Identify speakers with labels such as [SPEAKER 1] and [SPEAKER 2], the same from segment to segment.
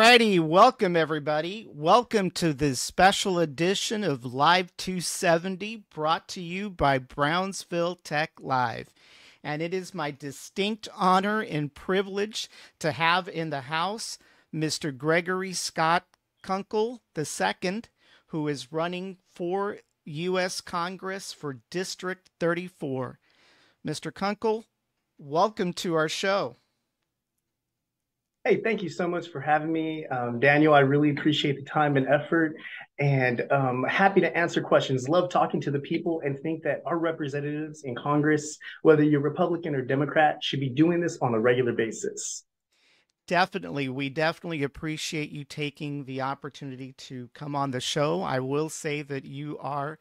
[SPEAKER 1] righty, welcome everybody. Welcome to this special edition of Live 270 brought to you by Brownsville Tech Live. And it is my distinct honor and privilege to have in the house Mr. Gregory Scott Kunkle II, who is running for U.S. Congress for District 34. Mr. Kunkle, welcome to our show.
[SPEAKER 2] Hey, thank you so much for having me. Daniel, I really appreciate the time and effort and happy to answer questions. Love talking to the people and think that our representatives in Congress, whether you're Republican or Democrat, should be doing this on a regular basis.
[SPEAKER 1] Definitely. We definitely appreciate you taking the opportunity to come on the show. I will say that you are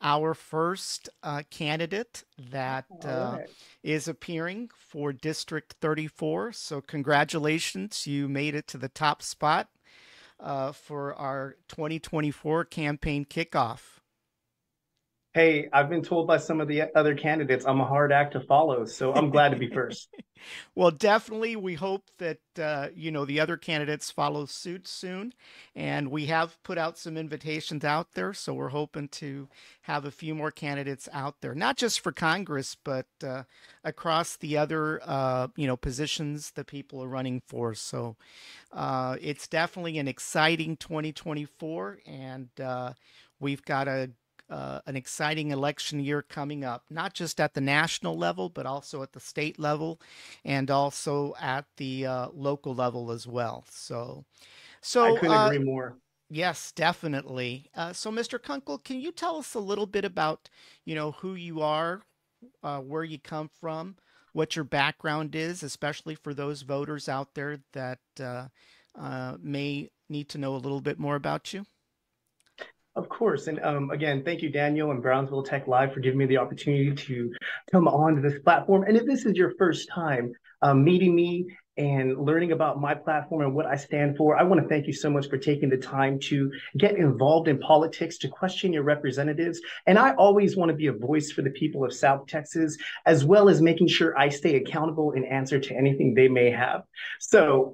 [SPEAKER 1] our first candidate that
[SPEAKER 2] All right.
[SPEAKER 1] is appearing for District 34. So, congratulations. You made it to the top spot for our 2024 campaign kickoff.
[SPEAKER 2] Hey, I've been told by some of the other candidates I'm a hard act to follow, so I'm glad to be first.
[SPEAKER 1] Well, definitely, we hope that the other candidates follow suit soon, and we have put out some invitations out there, so we're hoping to have a few more candidates out there, not just for Congress, but across the other positions that people are running for. So it's definitely an exciting 2024, and we've got an exciting election year coming up, not just at the national level, but also at the state level and also at the local level as well. So,
[SPEAKER 2] I
[SPEAKER 1] so
[SPEAKER 2] couldn't agree more.
[SPEAKER 1] yes, definitely. So, Mr. Kunkel, can you tell us a little bit about, who you are, where you come from, what your background is, especially for those voters out there that may need to know a little bit more about you?
[SPEAKER 2] Of course. And again, thank you, Daniel and Brownsville Tech Live, for giving me the opportunity to come on to this platform. And if this is your first time meeting me and learning about my platform and what I stand for, I want to thank you so much for taking the time to get involved in politics, to question your representatives. And I always want to be a voice for the people of South Texas, as well as making sure I stay accountable in answer to anything they may have. So,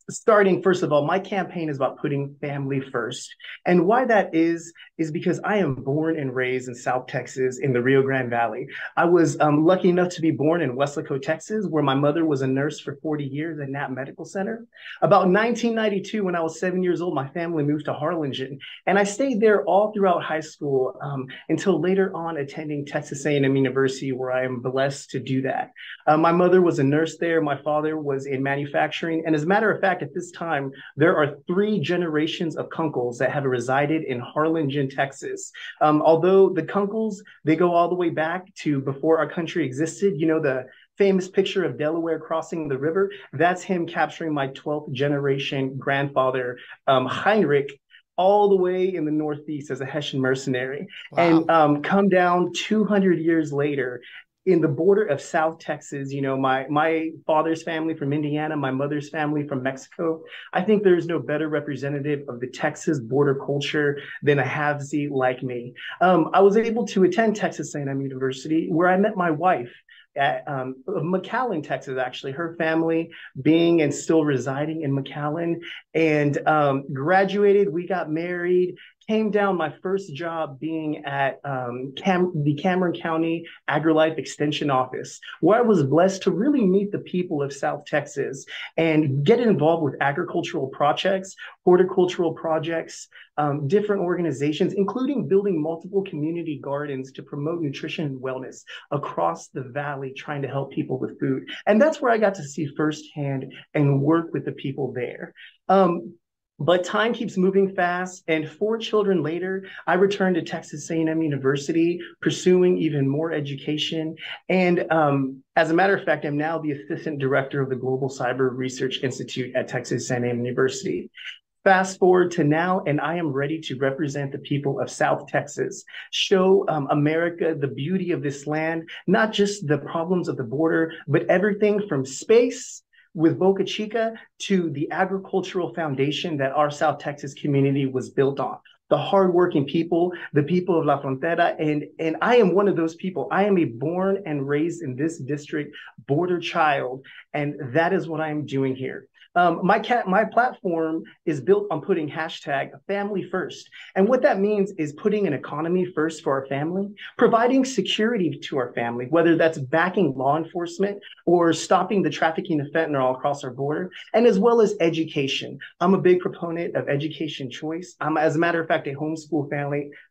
[SPEAKER 2] starting first of all, my campaign is about putting family first. And why that is because I am born and raised in South Texas in the Rio Grande Valley. I was lucky enough to be born in Weslaco, Texas, where my mother was a nurse for 40 years at Knapp Medical Center. About 1992, when I was 7 years old, my family moved to Harlingen, and I stayed there all throughout high school until later on attending Texas A&M University, where I am blessed to do that. My mother was a nurse there. My father was in manufacturing. And as a matter of fact, at this time, there are three generations of Kunkles that have resided in Harlingen, Texas. Although the Kunkles, they go all the way back to before our country existed. You know, the famous picture of Delaware crossing the river, that's him capturing my 12th generation grandfather, Heinrich, all the way in the Northeast as a Hessian mercenary. And
[SPEAKER 1] Wow.
[SPEAKER 2] come down 200 years later, in the border of South Texas, you know, my father's family from Indiana, my mother's family from Mexico. I think there's no better representative of the Texas border culture than a halvesy like me. I was able to attend Texas A&M University, where I met my wife at McAllen, Texas, actually, her family being and still residing in McAllen, and graduated. We got married, came down. My first job being at the Cameron County AgriLife Extension Office, where I was blessed to really meet the people of South Texas and get involved with agricultural projects, horticultural projects, different organizations, including building multiple community gardens to promote nutrition and wellness across the valley, trying to help people with food. And that's where I got to see firsthand and work with the people there. But time keeps moving fast, and 4 children later, I returned to Texas A&M University, pursuing even more education. And as a matter of fact, I'm now the assistant director of the Global Cyber Research Institute at Texas A&M University. Fast forward to now, and I am ready to represent the people of South Texas, show America the beauty of this land, not just the problems of the border, but everything from space with Boca Chica to the agricultural foundation that our South Texas community was built on. The hardworking people, the people of La Frontera, and I am one of those people. I am a born and raised in this district border child, and that is what I am doing here. My platform is built on putting hashtag family first. And what that means is putting an economy first for our family, providing security to our family, whether that's backing law enforcement or stopping the trafficking of fentanyl across our border, and as well as education. I'm a big proponent of education choice. I'm, as a matter of fact, a homeschool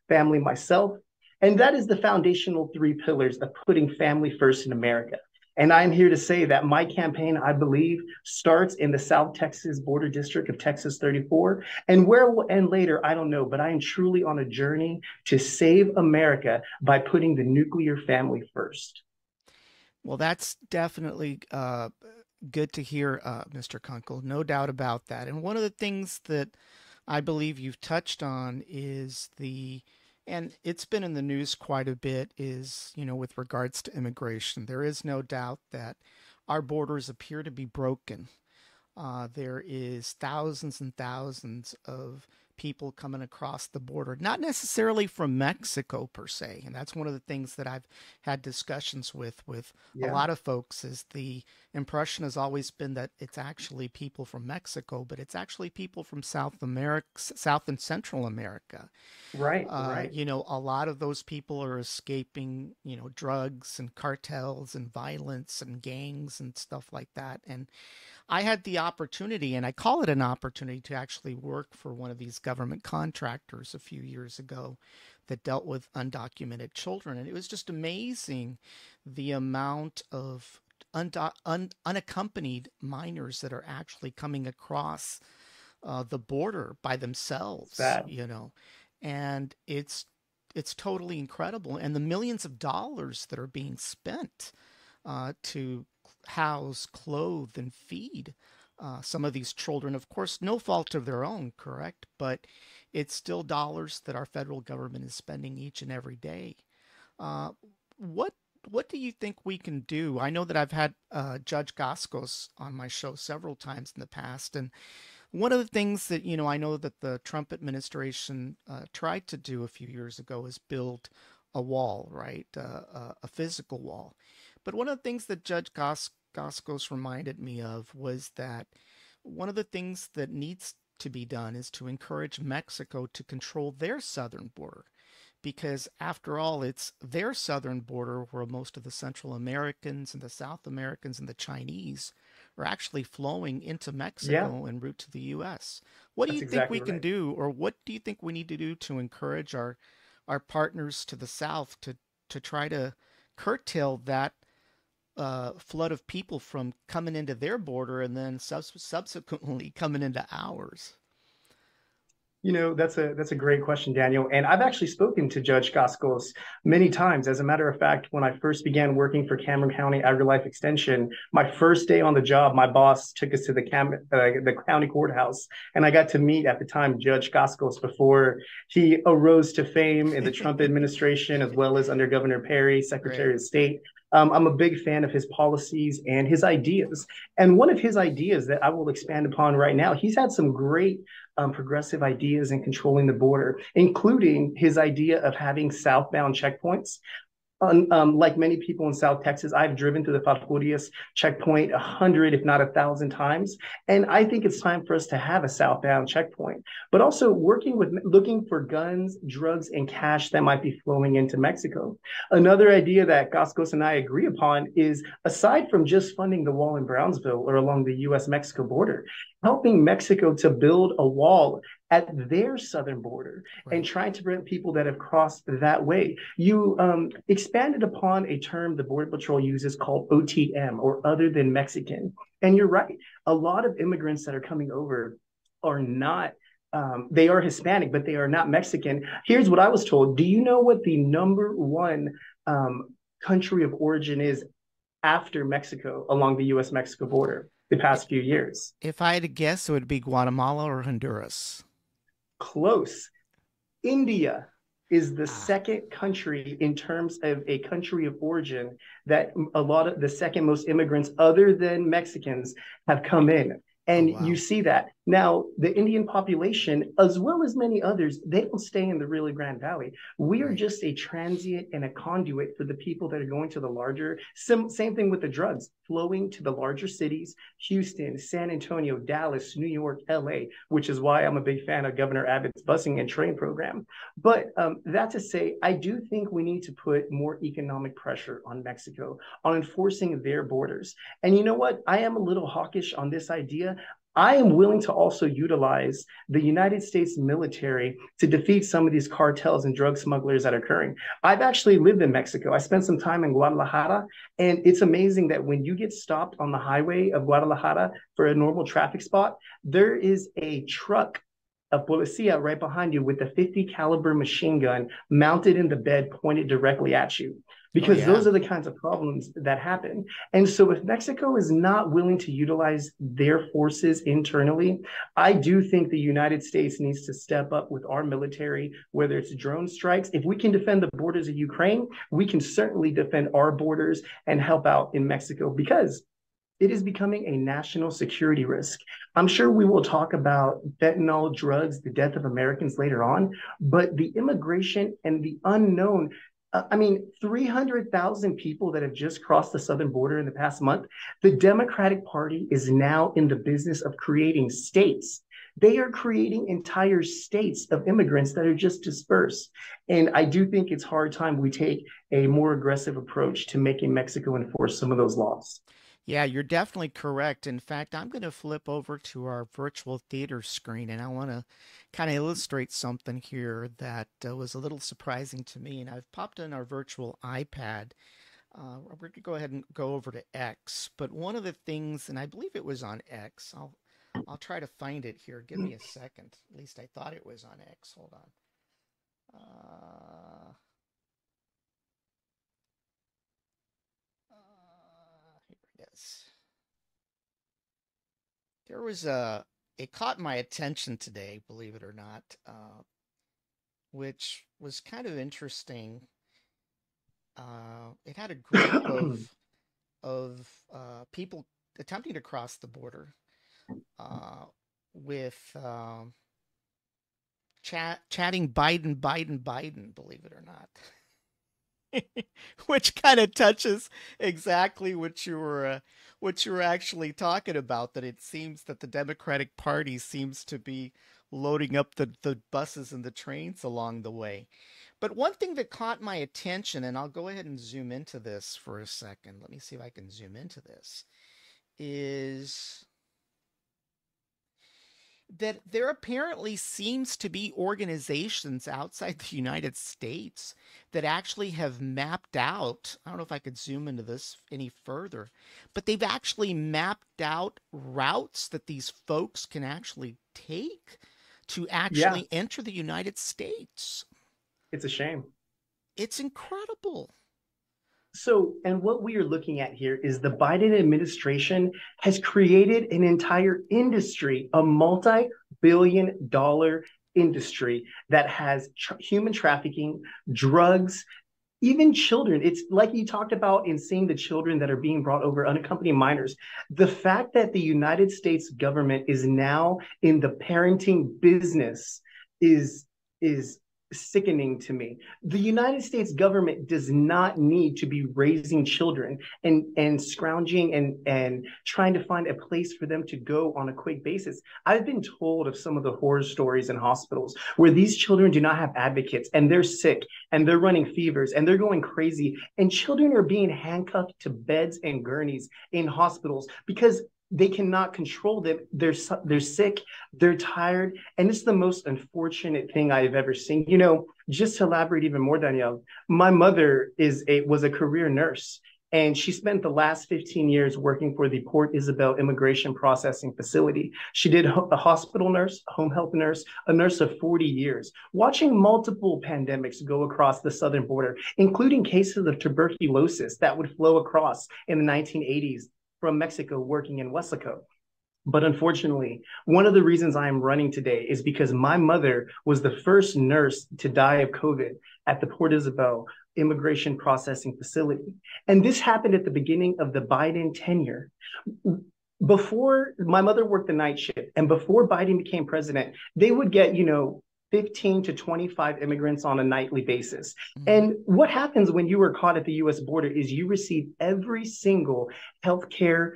[SPEAKER 2] family myself. And that is the foundational three pillars of putting family first in America. And I'm here to say that my campaign, I believe, starts in the South Texas border district of Texas 34. And where it will end later, I don't know, but I am truly on a journey to save America by putting the nuclear family first.
[SPEAKER 1] Well, that's definitely good to hear, Mr. Kunkel. No doubt about that. And one of the things that I believe you've touched on is and it's been in the news quite a bit, is, with regards to immigration. There is no doubt that our borders appear to be broken. There is thousands and thousands of people coming across the border, not necessarily from Mexico per se. And that's one of the things that I've had discussions with a
[SPEAKER 2] Yeah,
[SPEAKER 1] lot of folks, is the impression has always been that it's actually people from Mexico, but it's actually people from South America, South and Central America.
[SPEAKER 2] right.
[SPEAKER 1] A lot of those people are escaping, drugs and cartels and violence and gangs and stuff like that. And I had the opportunity, and I call it an opportunity, to actually work for one of these government contractors a few years ago that dealt with undocumented children. And it was just amazing the amount of unaccompanied minors that are actually coming across the border by themselves,
[SPEAKER 2] Sad.
[SPEAKER 1] and it's totally incredible. And the millions of dollars that are being spent to house, clothe, and feed some of these children. Of course, no fault of their own, correct? But it's still dollars that our federal government is spending each and every day. Uh, what what do you think we can do? I know that I've had Judge Gascos on my show several times in the past, and one of the things that, I know that the Trump administration tried to do a few years ago is build a wall, right? A physical wall. But one of the things that Judge Gascos reminded me of was that one of the things that needs to be done is to encourage Mexico to control their southern border. Because after all, it's their southern border where most of the Central Americans and the South Americans and the Chinese are actually flowing into
[SPEAKER 2] Yeah,
[SPEAKER 1] Mexico en route to the US. What do
[SPEAKER 2] that's
[SPEAKER 1] you think
[SPEAKER 2] exactly
[SPEAKER 1] we can
[SPEAKER 2] right.
[SPEAKER 1] do, or what do you think we need to do to encourage our partners to the South to try to curtail that flood of people from coming into their border and then subsequently coming into ours?
[SPEAKER 2] That's a great question, Daniel. And I've actually spoken to Judge Gascos many times. As a matter of fact, when I first began working for Cameron County AgriLife Extension, my first day on the job, my boss took us to the county courthouse, and I got to meet at the time Judge Gascos before he arose to fame in the Trump administration, as well as under Governor Perry,
[SPEAKER 1] Right.
[SPEAKER 2] Secretary of State. I'm a big fan of his policies and his ideas. And one of his ideas that I will expand upon right now, he's had some great progressive ideas in controlling the border, including his idea of having southbound checkpoints. Like many people in South Texas, I've driven to the Falfurrias checkpoint 100, if not 1,000 times. And I think it's time for us to have a southbound checkpoint, but also looking for guns, drugs, and cash that might be flowing into Mexico. Another idea that Gascos and I agree upon is, aside from just funding the wall in Brownsville or along the US Mexico border, helping Mexico to build a wall at their southern border and
[SPEAKER 1] Right.
[SPEAKER 2] trying to prevent people that have crossed that way. You expanded upon a term the Border Patrol uses called OTM, or other than Mexican. And you're right. A lot of immigrants that are coming over are not, they are Hispanic, but they are not Mexican. Here's what I was told. Do you know what the number one country of origin is after Mexico along the US Mexico border the past few years?
[SPEAKER 1] If I had to guess, it would be Guatemala or Honduras.
[SPEAKER 2] Close. India is the
[SPEAKER 1] Ah,
[SPEAKER 2] second country in terms of a country of origin that a lot of the second most immigrants other than Mexicans have come in.
[SPEAKER 1] oh
[SPEAKER 2] And you
[SPEAKER 1] wow.
[SPEAKER 2] see that Now, the Indian population, as well as many others, they don't stay in the Rio Grande Valley. We are
[SPEAKER 1] Right.
[SPEAKER 2] just a transient and a conduit for the people that are going to the larger, same thing with the drugs, flowing to the larger cities, Houston, San Antonio, Dallas, New York, LA, which is why I'm a big fan of Governor Abbott's busing and train program. But that to say, I do think we need to put more economic pressure on Mexico on enforcing their borders. And you know what? I am a little hawkish on this idea. I am willing to also utilize the United States military to defeat some of these cartels and drug smugglers that are occurring. I've actually lived in Mexico. I spent some time in Guadalajara, and it's amazing that when you get stopped on the highway of Guadalajara for a normal traffic spot, there is a truck of policia right behind you with a 50 caliber machine gun mounted in the bed pointed directly at you,
[SPEAKER 1] Oh
[SPEAKER 2] because
[SPEAKER 1] yeah.
[SPEAKER 2] those are the kinds of problems that happen. And so if Mexico is not willing to utilize their forces internally, I do think the United States needs to step up with our military, whether it's drone strikes. If we can defend the borders of Ukraine, we can certainly defend our borders and help out in Mexico, because it is becoming a national security risk. I'm sure we will talk about fentanyl, drugs, the death of Americans later on, but the immigration and the unknown. I mean, 300,000 people that have just crossed the southern border in the past month. The Democratic Party is now in the business of creating states. They are creating entire states of immigrants that are just dispersed. And I do think it's hard time we take a more aggressive approach to making Mexico enforce some of those laws.
[SPEAKER 1] Yeah, you're definitely correct. In fact, I'm going to flip over to our virtual theater screen and I want to kind of illustrate something here that was a little surprising to me. And I've popped in our virtual iPad. We're going to go ahead and go over to X. But one of the things, and I believe it was on X, I'll try to find it here. Give me a second. At least I thought it was on X. Hold on. Here it is. There was it caught my attention today, believe it or not, which was kind of interesting. It had a group of people attempting to cross the border uh, with chatting Biden, Biden, Biden, believe it or not. Which kind of touches exactly what you were actually talking about. That it seems that the Democratic Party seems to be loading up the buses and the trains along the way. But one thing that caught my attention, and I'll go ahead and zoom into this for a second. Let me see if I can zoom into this. Is that there apparently seems to be organizations outside the United States that actually have mapped out. I don't know if I could zoom into this any further, but they've actually mapped out routes that these folks can actually take to
[SPEAKER 2] Yeah,
[SPEAKER 1] actually enter the United States.
[SPEAKER 2] it's a shame.
[SPEAKER 1] It's incredible.
[SPEAKER 2] So, and what we are looking at here is the Biden administration has created an entire industry, a multi-billion-dollar industry that has human trafficking, drugs, even children. It's like you talked about in seeing the children that are being brought over, unaccompanied minors. The fact that the United States government is now in the parenting business is sickening to me. The United States government does not need to be raising children and scrounging and trying to find a place for them to go on a quick basis. I've been told of some of the horror stories in hospitals where these children do not have advocates and they're sick and they're running fevers and they're going crazy, and children are being handcuffed to beds and gurneys in hospitals because they cannot control them. They're sick, they're tired, and it's the most unfortunate thing I've ever seen. You know, just to elaborate even more, Danielle, my mother was a career nurse, and she spent the last 15 years working for the Port Isabel Immigration Processing Facility. She did a hospital nurse, a home health nurse, a nurse of 40 years, watching multiple pandemics go across the southern border, including cases of tuberculosis that would flow across in the 1980s from Mexico working in Wesco. But unfortunately, one of the reasons I am running today is because my mother was the first nurse to die of COVID at the Port Isabel Immigration Processing Facility. And this happened at the beginning of the Biden tenure. before my mother worked the night shift and before Biden became president, they would get, 15 to 25 immigrants on a nightly basis.
[SPEAKER 1] Hmm.
[SPEAKER 2] And what happens when you are caught at the US border is you receive every single healthcare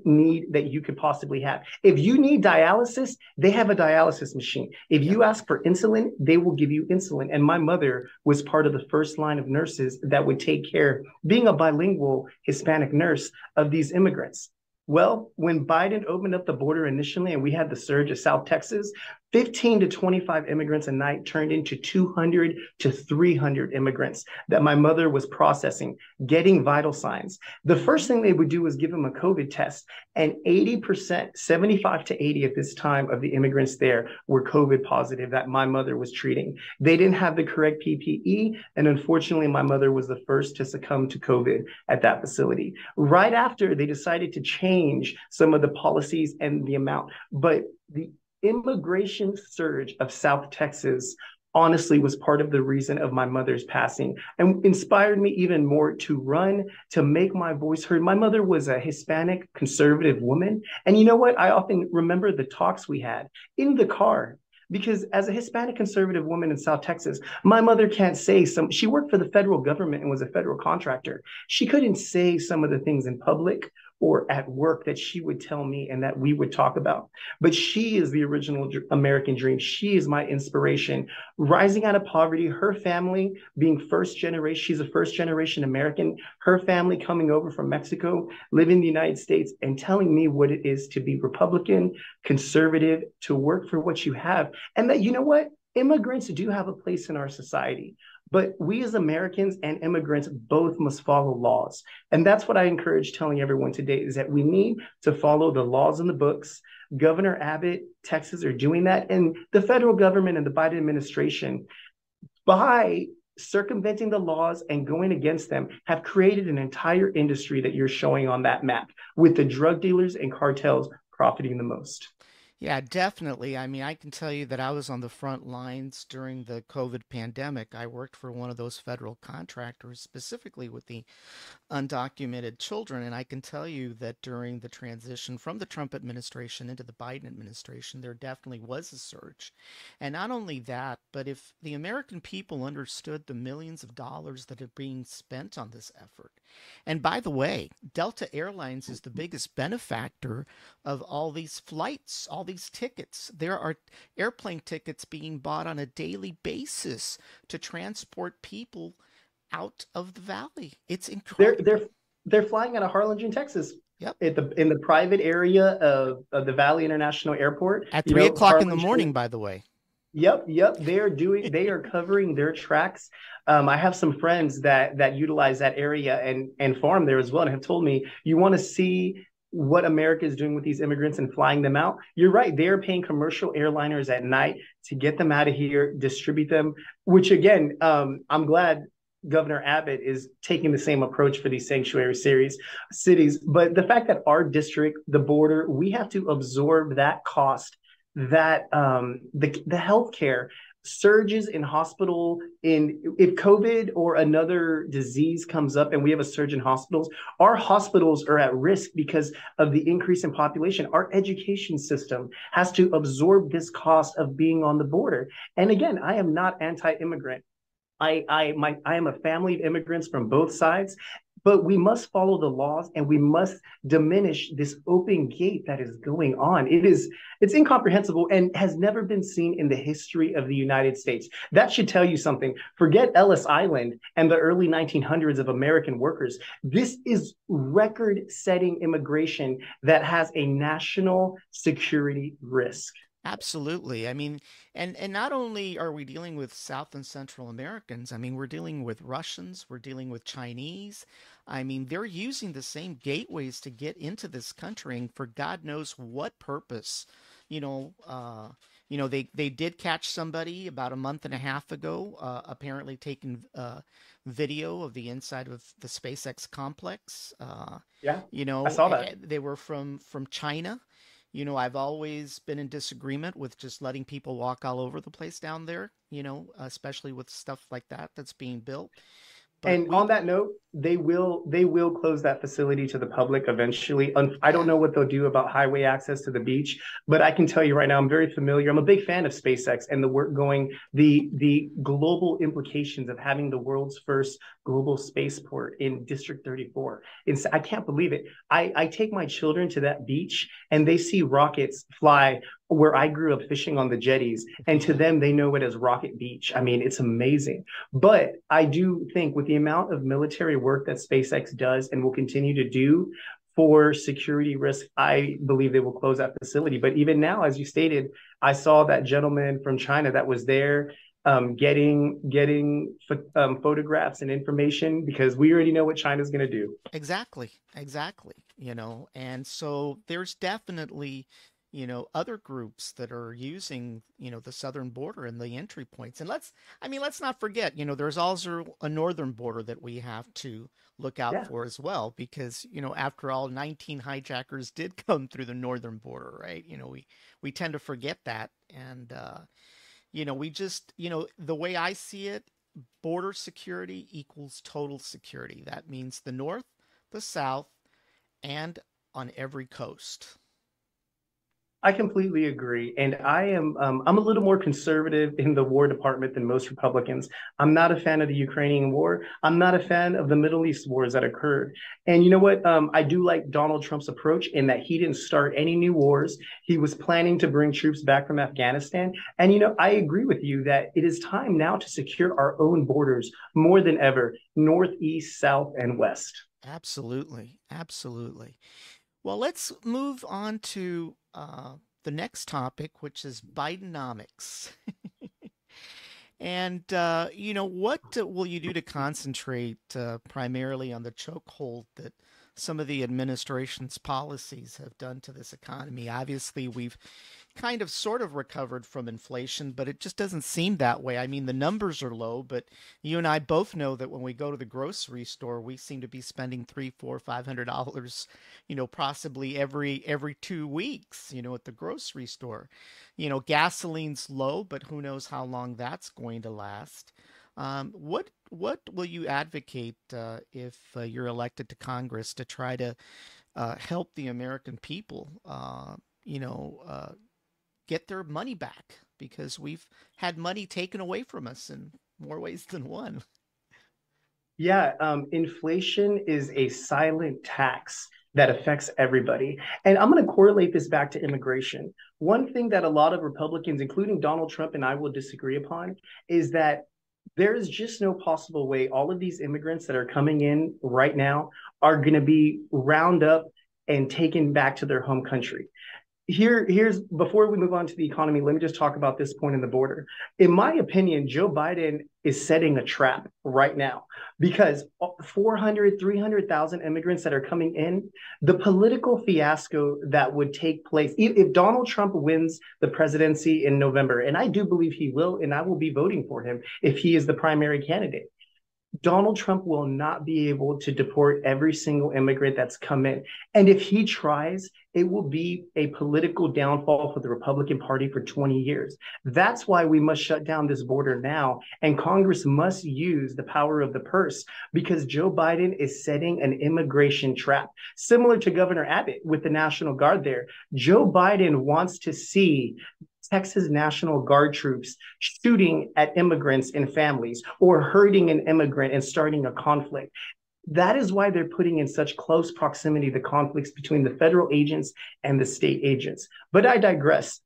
[SPEAKER 2] need that you could possibly have. If you need dialysis, they have a dialysis machine. If
[SPEAKER 1] Yep.
[SPEAKER 2] you ask for insulin, they will give you insulin. And my mother was part of the first line of nurses that would take care, being a bilingual Hispanic nurse, of these immigrants. Well, when Biden opened up the border initially and we had the surge of South Texas, 15 to 25 immigrants a night turned into 200 to 300 immigrants that my mother was processing, getting vital signs. The
[SPEAKER 1] Hmm.
[SPEAKER 2] first thing they would do was give them a COVID test. And 80%, 75 to 80 at this time of the immigrants there were COVID positive that my mother was treating. They didn't have the correct PPE. And unfortunately, my mother was the first to succumb to COVID at that facility. Right after, they decided to change some of the policies and the amount. But the immigration surge of South Texas honestly was part of the reason of my mother's passing and inspired me even more to run, to make my voice heard. My mother was a Hispanic conservative woman. And you know what? I often remember the talks we had in the car. Because as a Hispanic conservative woman in South Texas, my mother can't say some, she worked for the federal government and was a federal contractor. She couldn't say some of the things in public or at work that she would tell me and that we would talk about. But she is the original American dream. She is my inspiration. Rising out of poverty, her family being first generation, she's a first generation American, her family coming over from Mexico, living in the United States, and telling me what it is to be Republican, conservative, to work for what you have. And that, you know what? Immigrants do have a place in our society. But we as Americans and immigrants both must follow laws. And that's what I encourage telling everyone today is that we need to follow the laws in the books. Governor Abbott, Texas are doing that. And the federal government and the Biden administration, by circumventing the laws and going against them, have created an entire industry that you're showing on that map with the drug dealers and cartels profiting the most.
[SPEAKER 1] Yeah, definitely. I mean, I can tell you that I was on the front lines during the COVID pandemic. I worked for one of those federal contractors, specifically with the undocumented children. And I can tell you that during the transition from the Trump administration into the Biden administration, there definitely was a surge. And not only that, but if the American people understood the millions of dollars that are being spent on this effort. And by the way, Delta Airlines is the biggest benefactor of all these flights, all these tickets. There are airplane tickets being bought on a daily basis to transport people out of the valley. It's
[SPEAKER 2] They're
[SPEAKER 1] incredible.
[SPEAKER 2] they're they're flying out of Harlingen, Texas,
[SPEAKER 1] Yep.
[SPEAKER 2] at the in the private area of the Valley International Airport.
[SPEAKER 1] At 3 o'clock in the morning,
[SPEAKER 2] Harlingen.
[SPEAKER 1] by the way.
[SPEAKER 2] Yep, yep. They are covering their tracks. I have some friends that utilize that area and farm there as well, and have told me, you want to see what America is doing with these immigrants and flying them out. You're right. They are paying commercial airliners at night to get them out of here, distribute them. Which again, I'm glad Governor Abbott is taking the same approach for these sanctuary series cities. But the fact that our district, the border, we have to absorb that cost, that the healthcare surges in hospital, in if COVID or another disease comes up and we have a surge in hospitals, our hospitals are at risk because of the increase in population. Our education system has to absorb this cost of being on the border. And again, I am not anti-immigrant. I am a family of immigrants from both sides, but we must follow the laws and we must diminish this open gate that is going on. It's incomprehensible and has never been seen in the history of the United States. That should tell you something. Forget Ellis Island and the early 1900s of American workers. This is record-setting immigration that has a national security risk.
[SPEAKER 1] Absolutely. I mean, and not only are we dealing with South and Central Americans, I mean, we're dealing with Russians, we're dealing with Chinese. I mean, they're using the same gateways to get into this country and for God knows what purpose. You know, they did catch somebody about a month and a half ago, apparently taking video of the inside of the SpaceX complex.
[SPEAKER 2] Yeah, I saw that.
[SPEAKER 1] They were from China. I've always been in disagreement with just letting people walk all over the place down there, especially with stuff like that that's being built. But
[SPEAKER 2] And on that note, they will close that facility to the public eventually. I don't
[SPEAKER 1] Yeah,
[SPEAKER 2] know what they'll do about highway access to the beach, but I can tell you right now, I'm very familiar. I'm a big fan of SpaceX and the work going, the global implications of having the world's first global spaceport in District 34. I can't believe it. I take my children to that beach and they see rockets fly where I grew up fishing on the jetties. And to
[SPEAKER 1] yeah,
[SPEAKER 2] them, they know it as Rocket Beach. I mean, it's amazing. But I do think with the amount of military work that SpaceX does and will continue to do for security risk, I believe they will close that facility. But even now, as you stated, I saw that gentleman from China that was there getting photographs and information because we already know what China's going to do.
[SPEAKER 1] exactly, exactly. And so there's definitely, other groups that are using, the southern border and the entry points. And let's not forget, there's also a northern border that we have to look out
[SPEAKER 2] Yeah.
[SPEAKER 1] for as well, because, after all, 19 hijackers did come through the northern border, right? We tend to forget that. And, we just, the way I see it, border security equals total security. That means the north, the south, and on every coast.
[SPEAKER 2] I completely agree. And I'm a little more conservative in the War Department than most Republicans. I'm not a fan of the Ukrainian war. I'm not a fan of the Middle East wars that occurred. And you know what? I do like Donald Trump's approach in that he didn't start any new wars. He was planning to bring troops back from Afghanistan. And, I agree with you that it is time now to secure our own borders more than ever, north, east, south, and west.
[SPEAKER 1] Absolutely. Absolutely. Well, let's move on to the next topic, which is Bidenomics. And, what will you do to concentrate primarily on the chokehold that some of the administration's policies have done to this economy? Obviously, we've kind of sort of recovered from inflation, but it just doesn't seem that way. I mean, the numbers are low, but you and I both know that when we go to the grocery store, we seem to be spending three, four, $500, possibly every 2 weeks, at the grocery store. Gasoline's low, but who knows how long that's going to last. What will you advocate if you're elected to Congress to try to help the American people? Get their money back because we've had money taken away from us in more ways than one.
[SPEAKER 2] Yeah, inflation is a silent tax that affects everybody. And I'm going to correlate this back to immigration. One thing that a lot of Republicans, including Donald Trump and I, will disagree upon is that there is just no possible way all of these immigrants that are coming in right now are going to be round up and taken back to their home country. Here's before we move on to the economy, let me just talk about this point in the border. In my opinion, Joe Biden is setting a trap right now because 400, 300,000 immigrants that are coming in, the political fiasco that would take place if Donald Trump wins the presidency in November, and I do believe he will, and I will be voting for him if he is the primary candidate. Donald Trump will not be able to deport every single immigrant that's come in. And if he tries, it will be a political downfall for the Republican Party for 20 years. That's why we must shut down this border now. And Congress must use the power of the purse because Joe Biden is setting an immigration trap, similar to Governor Abbott with the National Guard there. Joe Biden wants to see Texas National Guard troops shooting at immigrants and families or hurting an immigrant and starting a conflict. That is why they're putting in such close proximity the conflicts between the federal agents and the state agents. But I digress.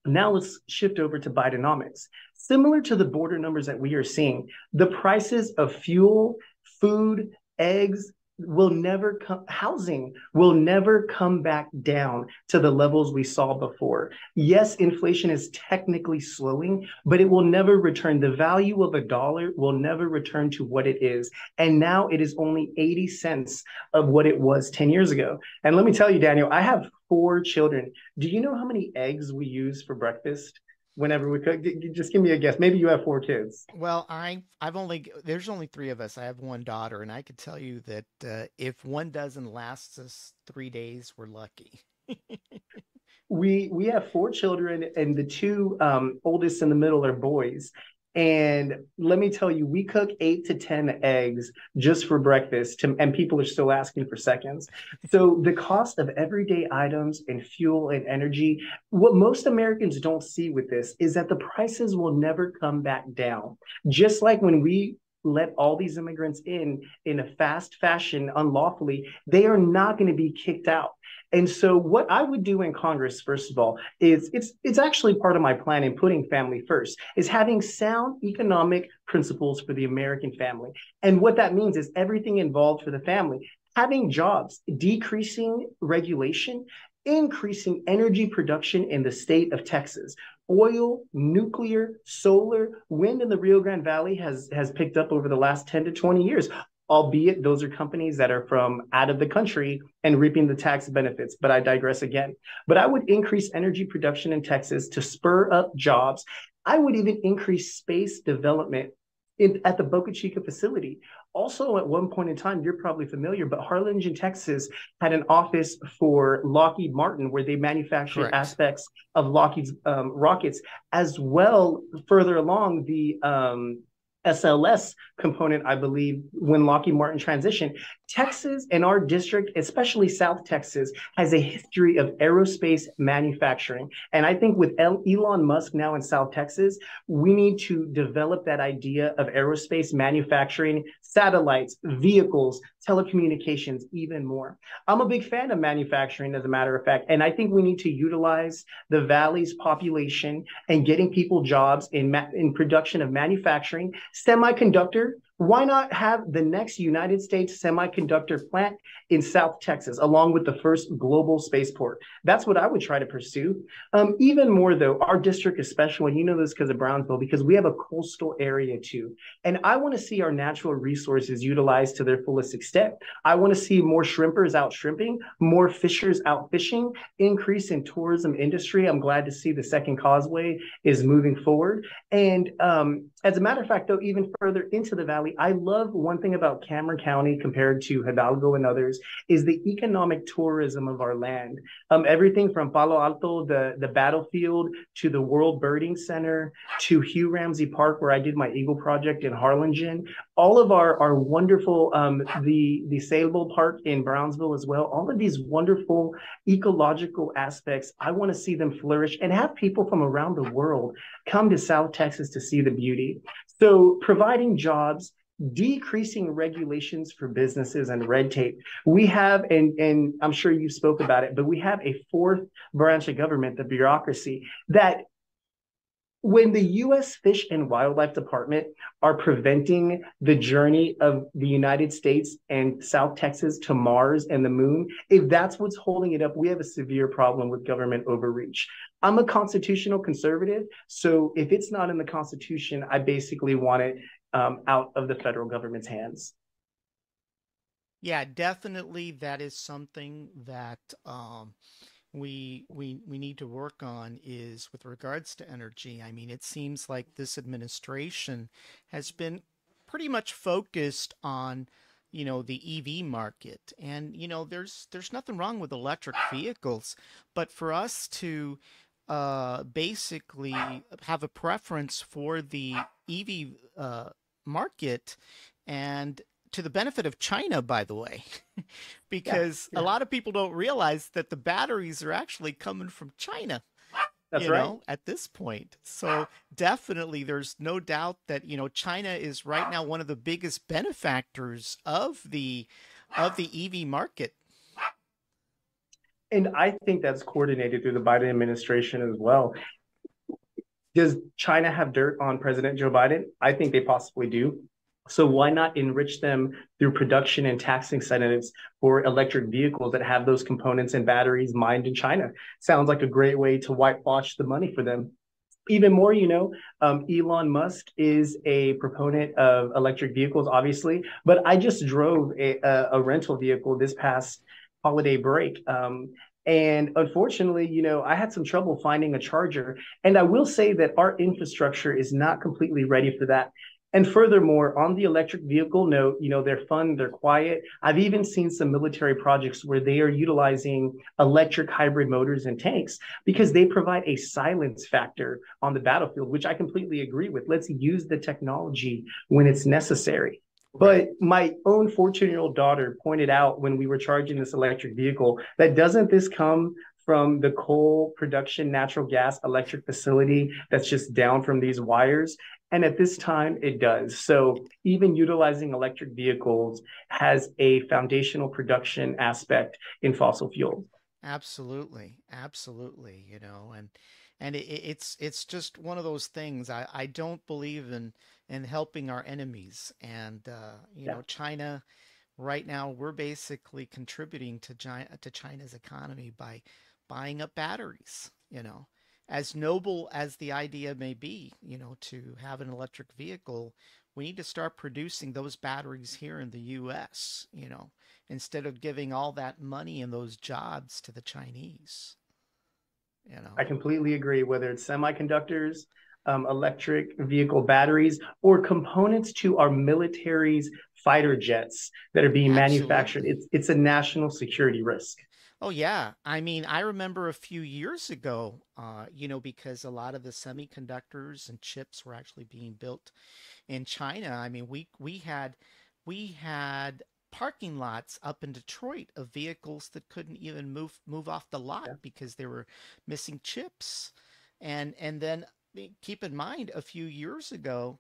[SPEAKER 2] Now let's shift over to Bidenomics. Similar to the border numbers that we are seeing, the prices of fuel, food, eggs, housing will never come back down to the levels we saw before. Yes, inflation is technically slowing, but it will never return. The value of a dollar will never return to what it is. And now it is only 80 cents of what it was 10 years ago. And let me tell you, Daniel, I have 4 children. Do you know how many eggs we use for breakfast? Whenever we cook, just give me a guess. Maybe you have 4 kids.
[SPEAKER 1] Well, I've only there's only three of us. I have one daughter, and I could tell you that if one doesn't last us 3 days, we're lucky.
[SPEAKER 2] We have 4 children, and the two oldest in the middle are boys. And let me tell you, we cook 8 to 10 eggs just for breakfast, and people are still asking for seconds. So the cost of everyday items and fuel and energy, what most Americans don't see with this is that the prices will never come back down. Just like when we let all these immigrants in a fast fashion unlawfully, they are not going to be kicked out. And so what I would do in Congress, first of all, is it's actually part of my plan in putting family first, is having sound economic principles for the American family. And what that means is everything involved for the family, having jobs, decreasing regulation, increasing energy production in the state of Texas. Oil, nuclear, solar, wind in the Rio Grande Valley has picked up over the last 10 to 20 years, albeit those are companies that are from out of the country and reaping the tax benefits. But I digress again. But I would increase energy production in Texas to spur up jobs. I would even increase space development at the Boca Chica facility. Also, at one point in time, you're probably familiar, but Harlingen, Texas had an office for Lockheed Martin where they manufactured
[SPEAKER 1] Correct.
[SPEAKER 2] aspects of Lockheed's rockets, as well further along the SLS component, I believe, when Lockheed Martin transitioned. Texas and our district, especially South Texas, has a history of aerospace manufacturing. And I think with Elon Musk now in South Texas, we need to develop that idea of aerospace manufacturing, satellites, vehicles, telecommunications, even more. I'm a big fan of manufacturing, as a matter of fact, and I think we need to utilize the valley's population and getting people jobs in production of manufacturing, semiconductor. Why not have the next United States semiconductor plant in South Texas, along with the first global spaceport? That's what I would try to pursue. Even more, though, our district is special, and you know this because of Brownsville, because we have a coastal area too. And I want to see our natural resources utilized to their fullest extent. I want to see more shrimpers out shrimping, more fishers out fishing, increase in tourism industry. I'm glad to see the Second Causeway is moving forward. And as a matter of fact, though, even further into the valley, I love one thing about Cameron County compared to Hidalgo and others is the economic tourism of our land. Everything from Palo Alto, the battlefield, to the World Birding Center, to Hugh Ramsey Park, where I did my Eagle project in Harlingen. All of our wonderful, the Sailboat Park in Brownsville as well. All of these wonderful ecological aspects, I want to see them flourish and have people from around the world come to South Texas to see the beauty. So providing jobs, decreasing regulations for businesses and red tape. We have, and I'm sure you spoke about it, but we have a fourth branch of government, the bureaucracy, that when the U.S. Fish and Wildlife Department are preventing the journey of the United States and South Texas to Mars and the moon, if that's what's holding it up, we have a severe problem with government overreach. I'm a constitutional conservative, so if it's not in the Constitution, I basically want it out of the federal government's hands.
[SPEAKER 1] Yeah, definitely that is something that we need to work on is with regards to energy. I mean, it seems like this administration has been pretty much focused on, the EV market. And, there's nothing wrong with electric vehicles, but for us to basically have a preference for the EV market and to the benefit of China, by the way,
[SPEAKER 2] Yeah,
[SPEAKER 1] because a
[SPEAKER 2] yeah,
[SPEAKER 1] lot of people don't realize that the batteries are actually coming from China,
[SPEAKER 2] that's right.
[SPEAKER 1] at this point. So definitely there's no doubt that, China is right now one of the biggest benefactors of the EV market.
[SPEAKER 2] And I think that's coordinated through the Biden administration as well. Does China have dirt on President Joe Biden? I think they possibly do. So why not enrich them through production and tax incentives for electric vehicles that have those components and batteries mined in China? Sounds like a great way to whitewash the money for them. Even more, Elon Musk is a proponent of electric vehicles, obviously, but I just drove a rental vehicle this past holiday break. And unfortunately, I had some trouble finding a charger. And I will say that our infrastructure is not completely ready for that. And furthermore, on the electric vehicle note, they're fun, they're quiet. I've even seen some military projects where they are utilizing electric hybrid motors and tanks because they provide a silence factor on the battlefield, which I completely agree with. Let's use the technology when it's necessary.
[SPEAKER 1] Right.
[SPEAKER 2] But my own 14-year-old daughter pointed out when we were charging this electric vehicle that doesn't this come from the coal production natural gas electric facility that's just down from these wires? And at this time, it does. So even utilizing electric vehicles has a foundational production aspect in fossil fuels.
[SPEAKER 1] Absolutely, absolutely, and it's just one of those things. I don't believe in helping our enemies, and
[SPEAKER 2] Yeah,
[SPEAKER 1] China right now we're basically contributing to China's economy by buying up batteries. As noble as the idea may be, to have an electric vehicle, we need to start producing those batteries here in the U.S. Instead of giving all that money and those jobs to the Chinese, you know.
[SPEAKER 2] I completely agree. Whether it's semiconductors, electric vehicle batteries, or components to our military's fighter jets that are being manufactured,
[SPEAKER 1] Absolutely.
[SPEAKER 2] it's a national security risk.
[SPEAKER 1] Oh yeah. I mean, I remember a few years ago, because a lot of the semiconductors and chips were actually being built in China. I mean, we had parking lots up in Detroit of vehicles that couldn't even move off the lot
[SPEAKER 2] Yeah.
[SPEAKER 1] because they were missing chips. And then keep in mind, a few years ago,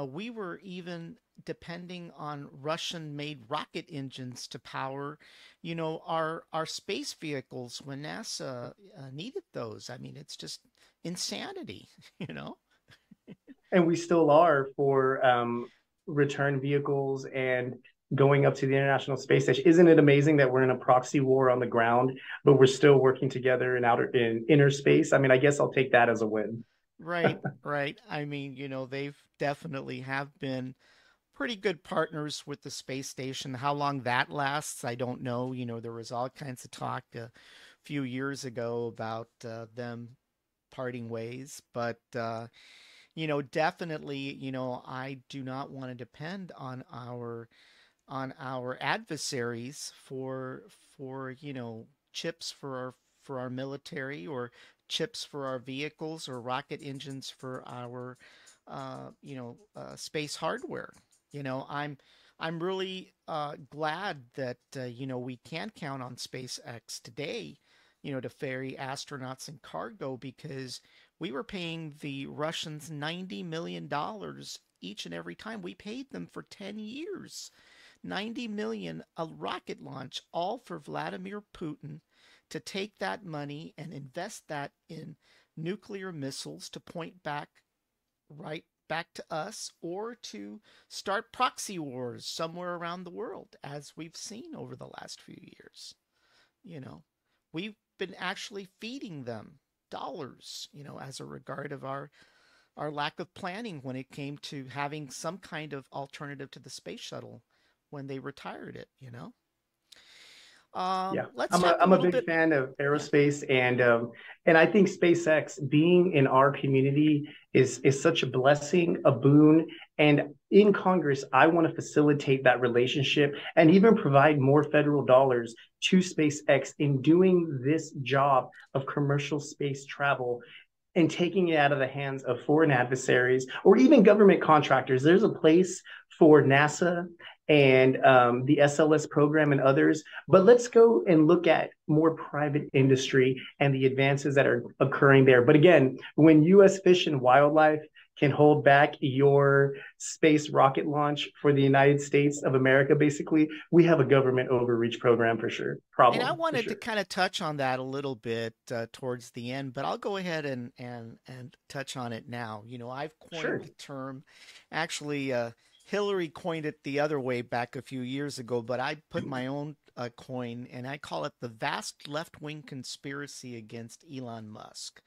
[SPEAKER 1] we were even depending on Russian-made rocket engines to power, our space vehicles when NASA needed those. I mean, it's just insanity, you know?
[SPEAKER 2] And we still are for return vehicles and going up to the International Space Station. Isn't it amazing that we're in a proxy war on the ground, but we're still working together in inner space? I mean, I guess I'll take that as a win.
[SPEAKER 1] Right, right. I mean, they've definitely have been pretty good partners with the space station. How long that lasts, I don't know. There was all kinds of talk a few years ago about them parting ways, but definitely, I do not want to depend on our adversaries for chips for our military, or chips for our vehicles, or rocket engines for our space hardware. I'm really glad that we can count on SpaceX today, to ferry astronauts and cargo, because we were paying the Russians $90 million each and every time. We paid them for 10 years. 90 million a rocket launch, all for Vladimir Putin to take that money and invest that in nuclear missiles to point back right back to us, or to start proxy wars somewhere around the world, as we've seen over the last few years. You know, we've been actually feeding them dollars, as a regard of our lack of planning when it came to having some kind of alternative to the space shuttle when they retired it.
[SPEAKER 2] Yeah,
[SPEAKER 1] Let's
[SPEAKER 2] I'm a
[SPEAKER 1] talk a
[SPEAKER 2] I'm a
[SPEAKER 1] little
[SPEAKER 2] big
[SPEAKER 1] bit.
[SPEAKER 2] fan of
[SPEAKER 1] Yeah.
[SPEAKER 2] aerospace, and I think SpaceX being in our community is such a blessing, a boon. And in Congress, I want to facilitate that relationship and even provide more federal dollars to SpaceX in doing this job of commercial space travel and taking it out of the hands of foreign adversaries or even government contractors. There's a place for NASA and the SLS program and others. But let's go and look at more private industry and the advances that are occurring there. But again, when U.S. Fish and Wildlife can hold back your space rocket launch for the United States of America, basically, we have a government overreach program for sure,
[SPEAKER 1] And I
[SPEAKER 2] problem for
[SPEAKER 1] wanted to
[SPEAKER 2] sure.
[SPEAKER 1] kind of touch on that a little bit towards the end, but I'll go ahead and touch on it now. I've coined
[SPEAKER 2] Sure.
[SPEAKER 1] the term. Actually, Hillary coined it the other way back a few years ago, but I put my own coin, and I call it the vast left-wing conspiracy against Elon Musk.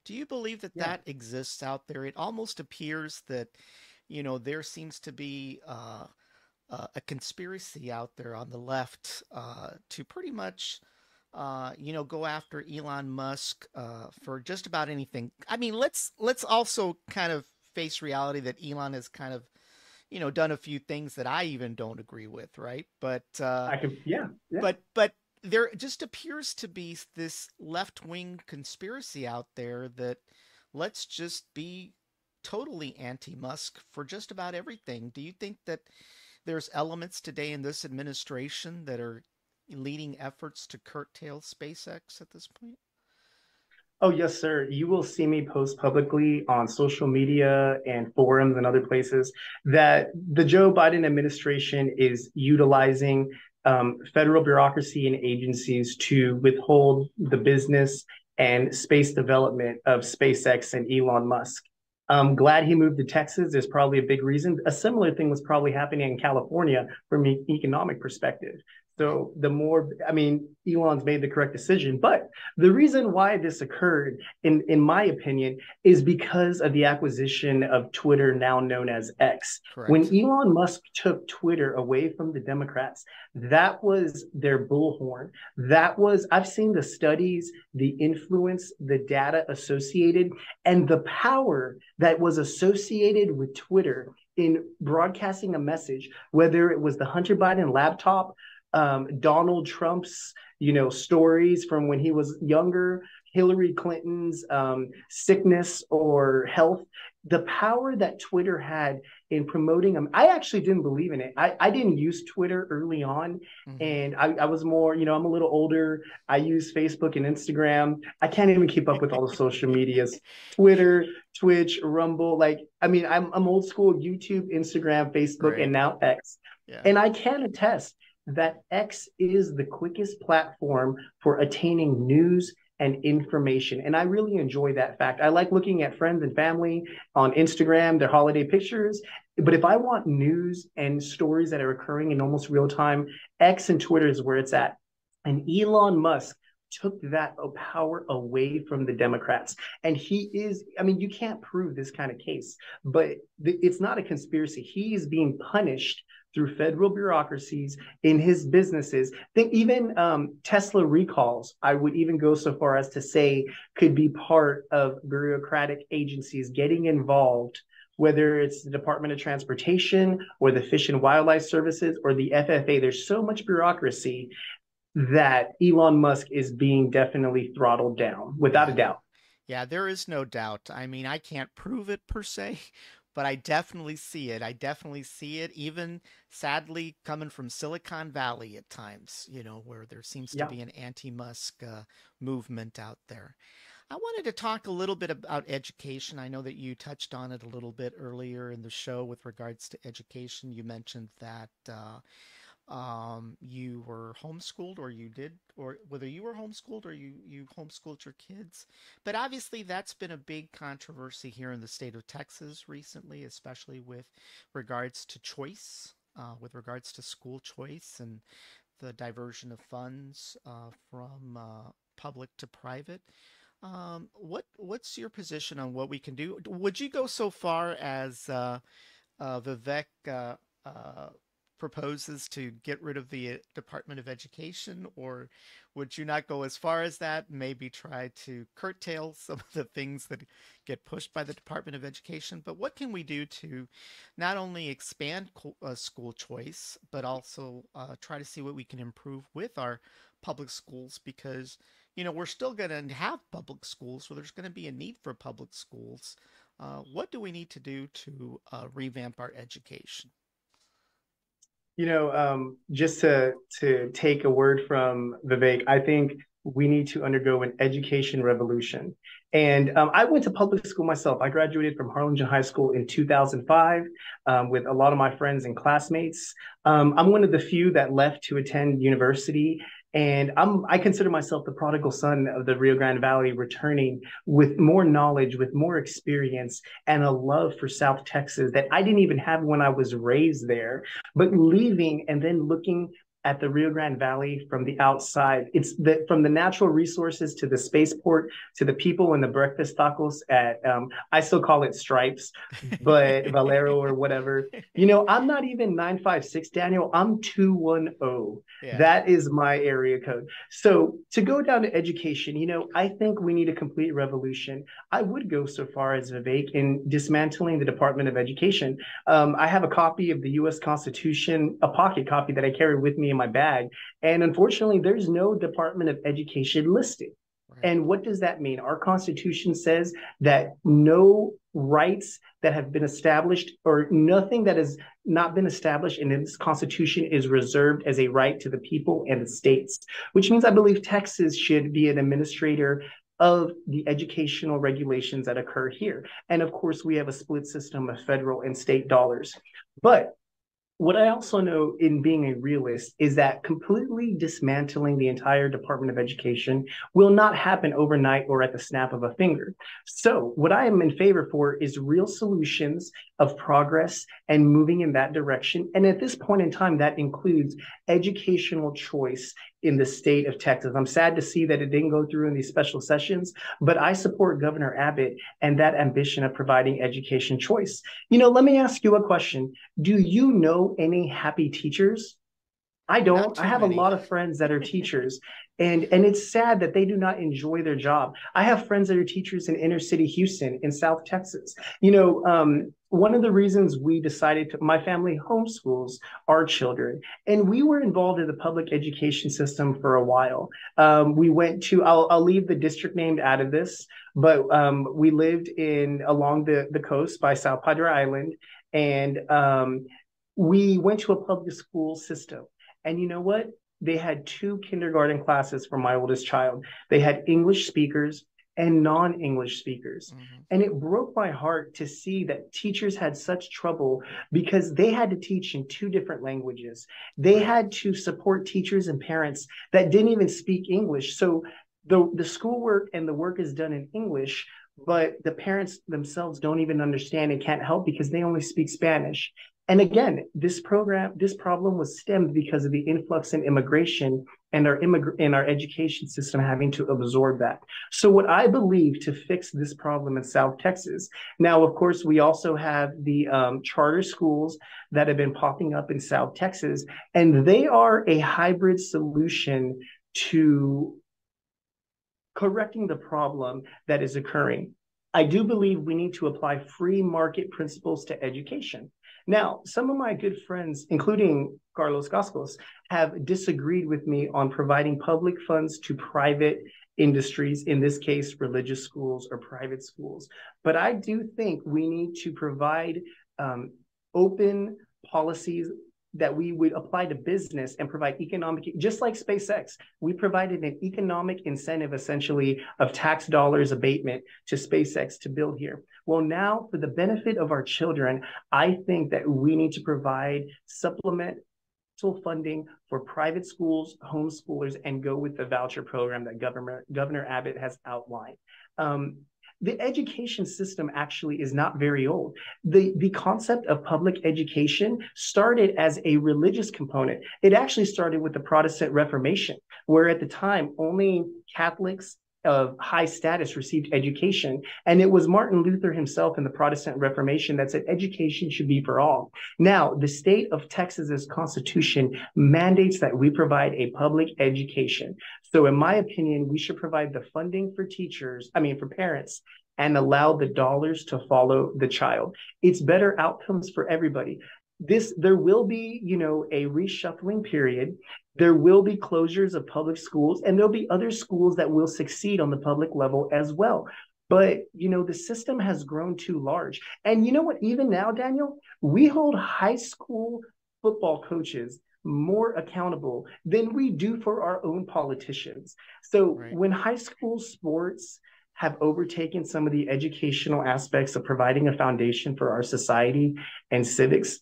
[SPEAKER 1] Do you believe that
[SPEAKER 2] Yeah.
[SPEAKER 1] that exists out there? It almost appears that, there seems to be a conspiracy out there on the left to pretty much, go after Elon Musk for just about anything. I mean, let's also kind of face reality that Elon is kind of done a few things that I even don't agree with, right?
[SPEAKER 2] I can, yeah, yeah.
[SPEAKER 1] But there just appears to be this left-wing conspiracy out there that let's just be totally anti-Musk for just about everything. Do you think that there's elements today in this administration that are leading efforts to curtail SpaceX at this point?
[SPEAKER 2] Oh, yes, sir. You will see me post publicly on social media and forums and other places that the Joe Biden administration is utilizing federal bureaucracy and agencies to withhold the business and space development of SpaceX and Elon Musk. I'm glad he moved to Texas. There's probably a big reason. A similar thing was probably happening in California from an economic perspective.
[SPEAKER 1] Right.
[SPEAKER 2] So the more, I mean, Elon's made the correct decision, but the reason why this occurred, in my opinion, is because of the acquisition of Twitter, now known as X. When
[SPEAKER 1] Correct.
[SPEAKER 2] Elon Musk took Twitter away from the Democrats, that was their bullhorn. That was, I've seen the studies, the influence, the data associated, and the power that was associated with Twitter in broadcasting a message, whether it was the Hunter Biden laptop, Donald Trump's, stories from when he was younger, Hillary Clinton's sickness or health, the power that Twitter had in promoting them. I actually didn't believe in it. I didn't use Twitter early on.
[SPEAKER 1] Mm-hmm.
[SPEAKER 2] And I was more, I'm a little older. I use Facebook and Instagram. I can't even keep up with all the social medias. Twitter, Twitch, Rumble. Like, I mean, I'm old school: YouTube, Instagram, Facebook,
[SPEAKER 1] Right.
[SPEAKER 2] and now X.
[SPEAKER 1] Yeah.
[SPEAKER 2] And I can attest that X is the quickest platform for attaining news and information. And I really enjoy that fact. I like looking at friends and family on Instagram, their holiday pictures. But if I want news and stories that are occurring in almost real time, X and Twitter is where it's at. And Elon Musk took that power away from the Democrats. And he is, I mean, you can't prove this kind of case, but it's not a conspiracy. He is being punished through federal bureaucracies in his businesses. Think even Tesla recalls, I would even go so far as to say, could be part of bureaucratic agencies getting involved, whether it's the Department of Transportation or the Fish and Wildlife Services or the FFA. There's so much bureaucracy that Elon Musk is being definitely throttled down, without a
[SPEAKER 1] Yeah.
[SPEAKER 2] doubt.
[SPEAKER 1] Yeah, there is no doubt. I mean, I can't prove it per se, but I definitely see it. I definitely see it, even sadly coming from Silicon Valley at times, where there seems to
[SPEAKER 2] Yeah.
[SPEAKER 1] be an anti-Musk movement out there. I wanted to talk a little bit about education. I know that you touched on it a little bit earlier in the show with regards to education. You mentioned that you were homeschooled, or you did, or whether you were homeschooled or you homeschooled your kids. But obviously, that's been a big controversy here in the state of Texas recently, especially with regards to choice, with regards to school choice and the diversion of funds from public to private. What's your position on what we can do? Would you go so far as Vivek uh, proposes to get rid of the Department of Education, or would you not go as far as that? Maybe try to curtail some of the things that get pushed by the Department of Education. But what can we do to not only expand school choice, but also try to see what we can improve with our public schools? Because we're still going to have public schools, so there's going to be a need for public schools. What do we need to do to revamp our education?
[SPEAKER 2] Just to take a word from Vivek, I think we need to undergo an education revolution. And I went to public school myself. I graduated from Harlingen High School in 2005 with a lot of my friends and classmates. I'm one of the few that left to attend university. And I consider myself the prodigal son of the Rio Grande Valley, returning with more knowledge, with more experience, and a love for South Texas that I didn't even have when I was raised there. But leaving and then looking at the Rio Grande Valley from the outside. From the natural resources to the spaceport to the people and the breakfast tacos at I still call it Stripes, but Valero or whatever. I'm not even 956, Daniel. I'm 210.
[SPEAKER 1] Yeah.
[SPEAKER 2] That is my area code. So to go down to education, I think we need a complete revolution. I would go so far as Vivek in dismantling the Department of Education. I have a copy of the U.S. Constitution, a pocket copy that I carry with me in my bag. And unfortunately, there's no Department of Education listed.
[SPEAKER 1] Right.
[SPEAKER 2] And what does that mean? Our Constitution says that no rights that have been established or nothing that has not been established in this Constitution is reserved as a right to the people and the states, which means I believe Texas should be an administrator of the educational regulations that occur here. And of course, we have a split system of federal and state dollars. But what I also know in being a realist is that completely dismantling the entire Department of Education will not happen overnight or at the snap of a finger. So, what I am in favor for is real solutions of progress and moving in that direction. And at this point in time, that includes educational choice in the state of Texas. I'm sad to see that it didn't go through in these special sessions, but I support Governor Abbott and that ambition of providing education choice. Let me ask you a question. Do you know any happy teachers? I
[SPEAKER 1] Not
[SPEAKER 2] don't. I
[SPEAKER 1] too
[SPEAKER 2] have a
[SPEAKER 1] many.
[SPEAKER 2] lot of friends that are teachers, and it's sad that they do not enjoy their job. I have friends that are teachers in inner city Houston, in South Texas. One of the reasons we decided to, my family homeschools our children, and we were involved in the public education system for a while. We went to, I'll leave the district named out of this, but we lived along the coast by South Padre Island, and we went to a public school system. And you know what? They had two kindergarten classes for my oldest child. They had English speakers and non-English speakers.
[SPEAKER 1] Mm-hmm.
[SPEAKER 2] And it broke my heart to see that teachers had such trouble because they had to teach in two different languages. They had to support teachers and parents that didn't even speak English. So the schoolwork and the work is done in English, but the parents themselves don't even understand and can't help because they only speak Spanish. And again, this problem was stemmed because of the influx in immigration and our education system having to absorb that. So what I believe to fix this problem in South Texas, now, of course, we also have the charter schools that have been popping up in South Texas, and they are a hybrid solution to correcting the problem that is occurring. I do believe we need to apply free market principles to education. Now, some of my good friends, including Carlos Cascos, have disagreed with me on providing public funds to private industries, in this case, religious schools or private schools. But I do think we need to provide open policies that we would apply to business and provide economic, just like SpaceX, we provided an economic incentive essentially of tax dollars abatement to SpaceX to build here. Well, now for the benefit of our children, I think that we need to provide supplemental funding for private schools, homeschoolers, and go with the voucher program that Governor Abbott has outlined. The education system actually is not very old. The concept of public education started as a religious component. It actually started with the Protestant Reformation, where at the time only Catholics of high status received education. And it was Martin Luther himself in the Protestant Reformation that said education should be for all. Now, the state of Texas's constitution mandates that we provide a public education. So in my opinion, we should provide the funding for for parents, and allow the dollars to follow the child. It's better outcomes for everybody. There will be, a reshuffling period. There will be closures of public schools, and there'll be other schools that will succeed on the public level as well. But, the system has grown too large. And you know what? Even now, Daniel, we hold high school football coaches more accountable than we do for our own politicians. So when high school sports have overtaken some of the educational aspects of providing a foundation for our society and civics,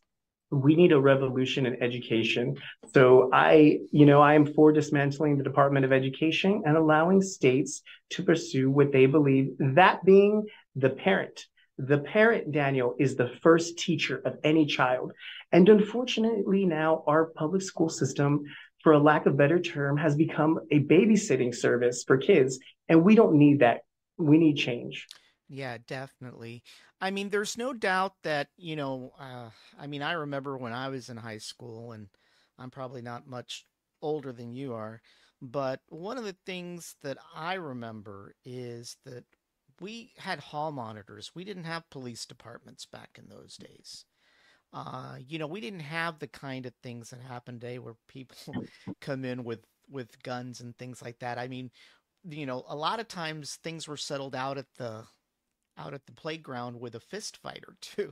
[SPEAKER 2] we need a revolution in education. So I am for dismantling the Department of Education and allowing states to pursue what they believe, that being the parent. The parent, Daniel, is the first teacher of any child. And unfortunately now our public school system for a lack of better term, has become a babysitting service for kids. And we don't need that. We need change.
[SPEAKER 1] Yeah, definitely. I mean, there's no doubt that, I mean, I remember when I was in high school, and I'm probably not much older than you are, but one of the things that I remember is that we had hall monitors. We didn't have police departments back in those days. We didn't have the kind of things that happen today where people come in with guns and things like that. I mean, a lot of times things were settled out at the playground with a fist fight or two.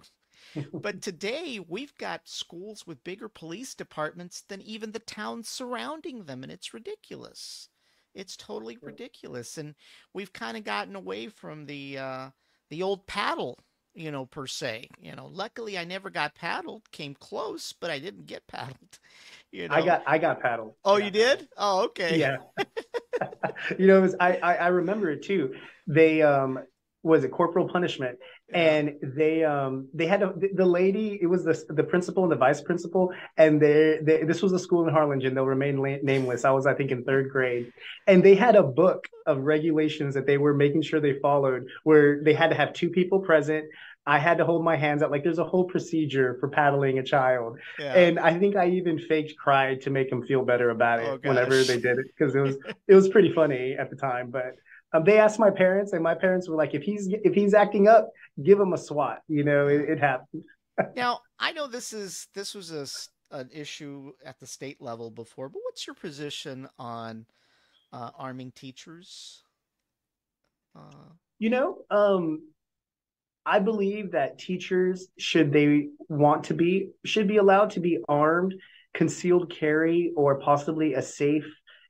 [SPEAKER 1] But today we've got schools with bigger police departments than even the towns surrounding them, and it's ridiculous. It's totally ridiculous, and we've kind of gotten away from the old paddle, per se. Luckily I never got paddled. Came close, but I didn't get paddled. You know.
[SPEAKER 2] I got paddled.
[SPEAKER 1] Oh,
[SPEAKER 2] I
[SPEAKER 1] you
[SPEAKER 2] got paddled.
[SPEAKER 1] did? Oh, okay.
[SPEAKER 2] Yeah. I remember it too. They was it corporal punishment,
[SPEAKER 1] Yeah.
[SPEAKER 2] and they had the lady. It was the principal and the vice principal, and this was a school in Harlingen. They'll remain nameless. I was, I think, in third grade, and they had a book of regulations that they were making sure they followed, where they had to have two people present. I had to hold my hands out. Like, there's a whole procedure for paddling a child.
[SPEAKER 1] Yeah.
[SPEAKER 2] And I think I even faked cried to make them feel better about
[SPEAKER 1] Oh
[SPEAKER 2] it whenever
[SPEAKER 1] gosh.
[SPEAKER 2] they did it, because it was pretty funny at the time. But they asked my parents, and my parents were like, if he's acting up, give him a swat.
[SPEAKER 1] Yeah.
[SPEAKER 2] It happened.
[SPEAKER 1] Now, I know this was an issue at the state level before, but what's your position on arming teachers? Uh,
[SPEAKER 2] You know, I believe that teachers, should they want to be, should be allowed to be armed, concealed carry, or possibly a safe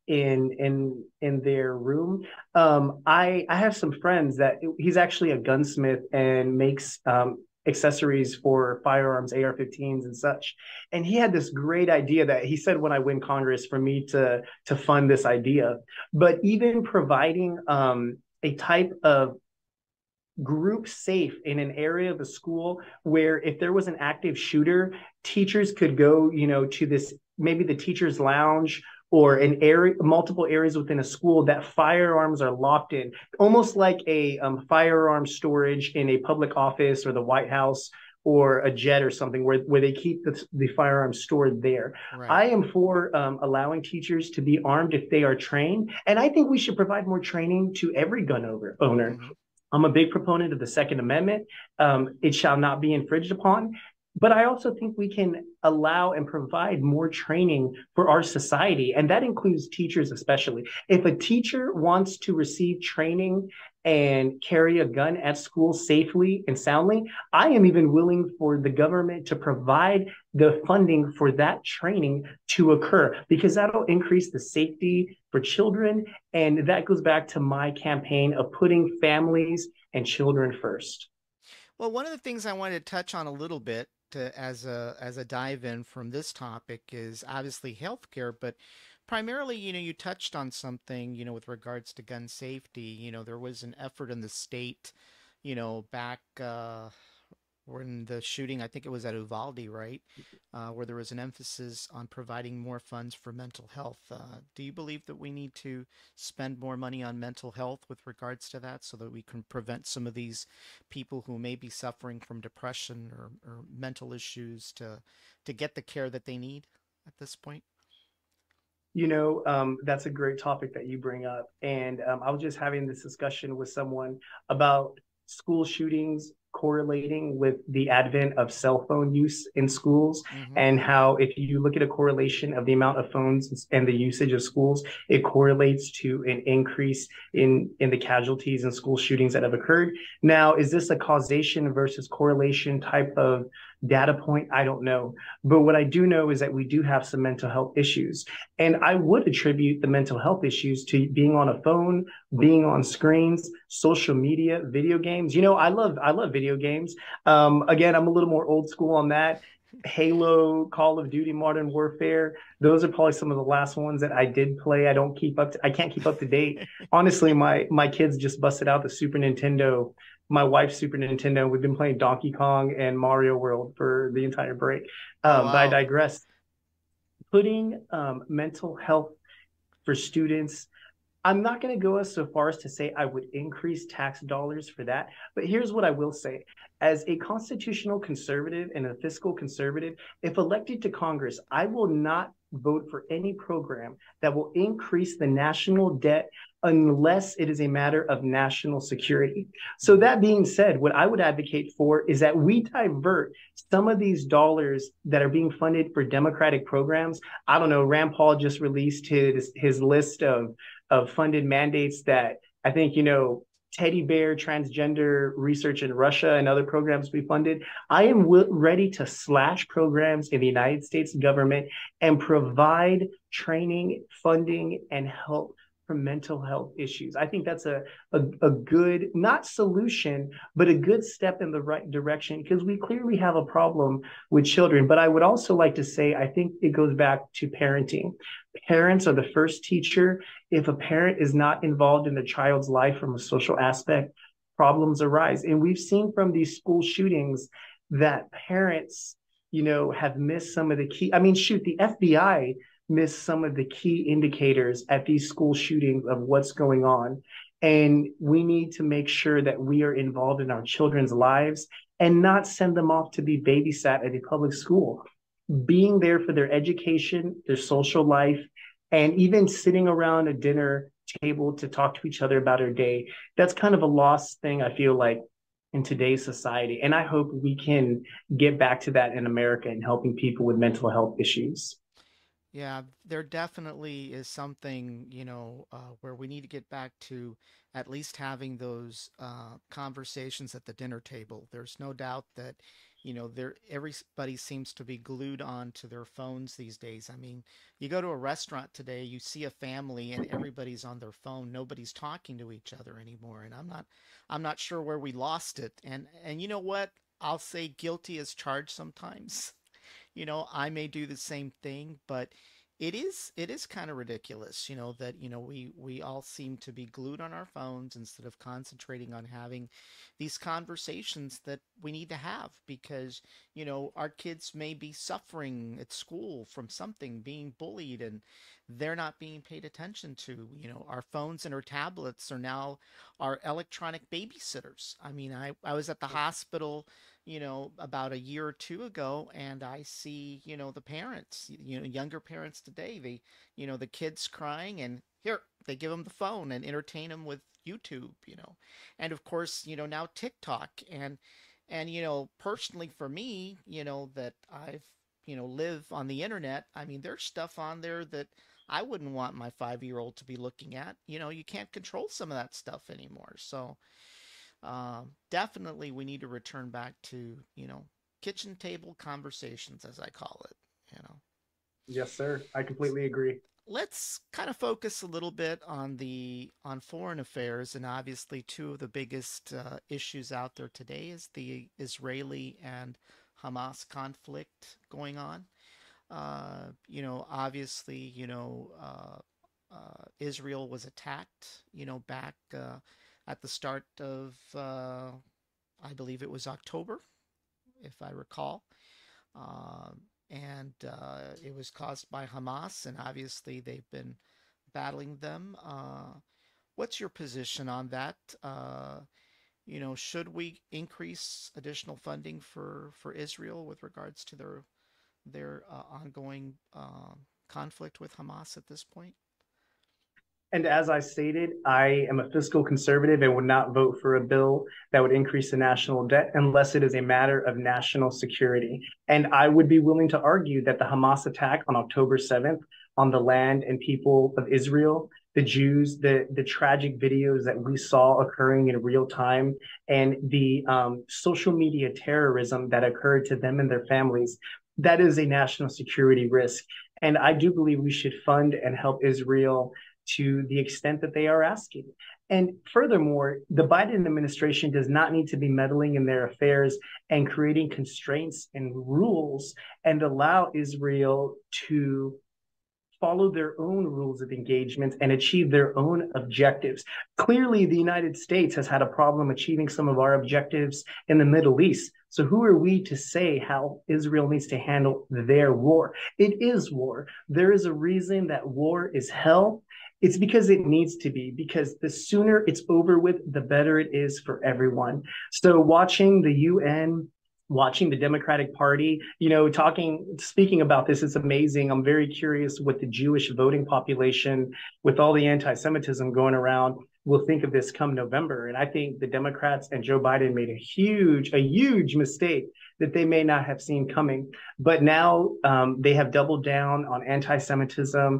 [SPEAKER 2] in their room. I have some friends that he's actually a gunsmith and makes accessories for firearms, AR-15s and such. And he had this great idea that he said, when I win Congress, for me to fund this idea. But even providing a type of group safe in an area of a school where, if there was an active shooter, teachers could go, to this, maybe the teacher's lounge, or an area, multiple areas within a school, that firearms are locked in, almost like a firearm storage in a public office or the White House or a jet or something, where they keep the firearms stored there.
[SPEAKER 1] right.
[SPEAKER 2] I am for allowing teachers to be armed if they are trained. And I think we should provide more training to every owner.
[SPEAKER 1] Hmm.
[SPEAKER 2] I'm a big proponent of the Second Amendment. It shall not be infringed upon. But I also think we can allow and provide more training for our society, and that includes teachers especially. If a teacher wants to receive training and carry a gun at school safely and soundly, I am even willing for the government to provide the funding for that training to occur, because that'll increase the safety for children. And that goes back to my campaign of putting families and children first.
[SPEAKER 1] Well, one of the things I wanted to touch on a little bit as a dive in from this topic is obviously healthcare, but primarily, you touched on something, with regards to gun safety. There was an effort in the state, back when the shooting, I think it was at Uvalde, right? Where there was an emphasis on providing more funds for mental health. Do you believe that we need to spend more money on mental health with regards to that, so that we can prevent some of these people who may be suffering from depression or mental issues to get the care that they need at this point?
[SPEAKER 2] That's a great topic that you bring up. And I was just having this discussion with someone about school shootings correlating with the advent of cell phone use in schools,
[SPEAKER 1] Mm-hmm.
[SPEAKER 2] and how, if you look at a correlation of the amount of phones and the usage of schools, it correlates to an increase in the casualties and school shootings that have occurred. Now, is this a causation versus correlation type of data point? I don't know. But what I do know is that we do have some mental health issues. And I would attribute the mental health issues to being on a phone, being on screens, social media, video games. I love video games. Again, I'm a little more old school on that. Halo, Call of Duty, Modern Warfare. Those are probably some of the last ones that I did play. I can't keep up to date. Honestly, my kids just busted out the Super Nintendo, my wife's Super Nintendo. We've been playing Donkey Kong and Mario World for the entire break.
[SPEAKER 1] Oh
[SPEAKER 2] But I
[SPEAKER 1] wow.
[SPEAKER 2] digress. putting mental health for students. I'm not going to go as so far as to say I would increase tax dollars for that, but here's what I will say. As a constitutional conservative and a fiscal conservative, if elected to Congress, I will not vote for any program that will increase the national debt unless it is a matter of national security. So, that being said, what I would advocate for is that we divert some of these dollars that are being funded for Democratic programs. I don't know, Rand Paul just released his list of funded mandates that I think, teddy bear transgender research in Russia and other programs we funded. I am ready to slash programs in the United States government and provide training, funding, and help for mental health issues. I think that's a good, not solution, but a good step in the right direction because we clearly have a problem with children. But I would also like to say, I think it goes back to parenting. Parents are the first teacher. If a parent is not involved in the child's life from a social aspect, problems arise. And we've seen from these school shootings that parents, have missed some of the key. I mean, shoot, the FBI missed some of the key indicators at these school shootings of what's going on. And we need to make sure that we are involved in our children's lives and not send them off to be babysat at a public school. Being there for their education, their social life, and even sitting around a dinner table to talk to each other about our day. That's kind of a lost thing, I feel like, in today's society. And I hope we can get back to that in America and helping people with mental health issues.
[SPEAKER 1] Yeah, there definitely is something, where we need to get back to at least having those conversations at the dinner table. There's no doubt that, everybody seems to be glued on to their phones these days. I mean, you go to a restaurant today, you see a family and everybody's on their phone. Nobody's talking to each other anymore. And I'm not sure where we lost it. And you know what? I'll say guilty as charged sometimes. I may do the same thing, but it is kind of ridiculous, that we all seem to be glued on our phones instead of concentrating on having these conversations that we need to have because our kids may be suffering at school from something, being bullied, and they're not being paid attention to. Our phones and our tablets are now our electronic babysitters. I mean, I was at the hospital about a year or two ago, and I see, the parents, younger parents today, the kids crying, and here, they give them the phone and entertain them with YouTube. And of course, now TikTok and, personally for me, that I've, live on the internet, I mean, there's stuff on there that I wouldn't want my 5-year-old to be looking at. You can't control some of that stuff anymore. So, definitely we need to return back to, kitchen table conversations, as I call it, you know.
[SPEAKER 2] Yes, sir. I completely agree.
[SPEAKER 1] Let's kind of focus a little bit on foreign affairs, and obviously two of the biggest issues out there today is the Israeli and Hamas conflict going on. Obviously, Israel was attacked, back at the start of, I believe it was October, if I recall. And it was caused by Hamas, and obviously they've been battling them. What's your position on that? Should we increase additional funding for Israel with regards to their ongoing conflict with Hamas at this point?
[SPEAKER 2] And as I stated, I am a fiscal conservative and would not vote for a bill that would increase the national debt unless it is a matter of national security. And I would be willing to argue that the Hamas attack on October 7th on the land and people of Israel, the Jews, the tragic videos that we saw occurring in real time, and the social media terrorism that occurred to them and their families, that is a national security risk. And I do believe we should fund and help Israel to the extent that they are asking. And furthermore, the Biden administration does not need to be meddling in their affairs and creating constraints and rules and allow Israel to follow their own rules of engagement and achieve their own objectives. Clearly, the United States has had a problem achieving some of our objectives in the Middle East. So, who are we to say how Israel needs to handle their war? It is war. There is a reason that war is hell. It's because it needs to be, because the sooner it's over with, the better it is for everyone. So, watching the UN, watching the Democratic Party, speaking about this, it's amazing. I'm very curious what the Jewish voting population, with all the anti Semitism going around, will think of this come November. And I think the Democrats and Joe Biden made a huge mistake that they may not have seen coming. But now they have doubled down on anti Semitism.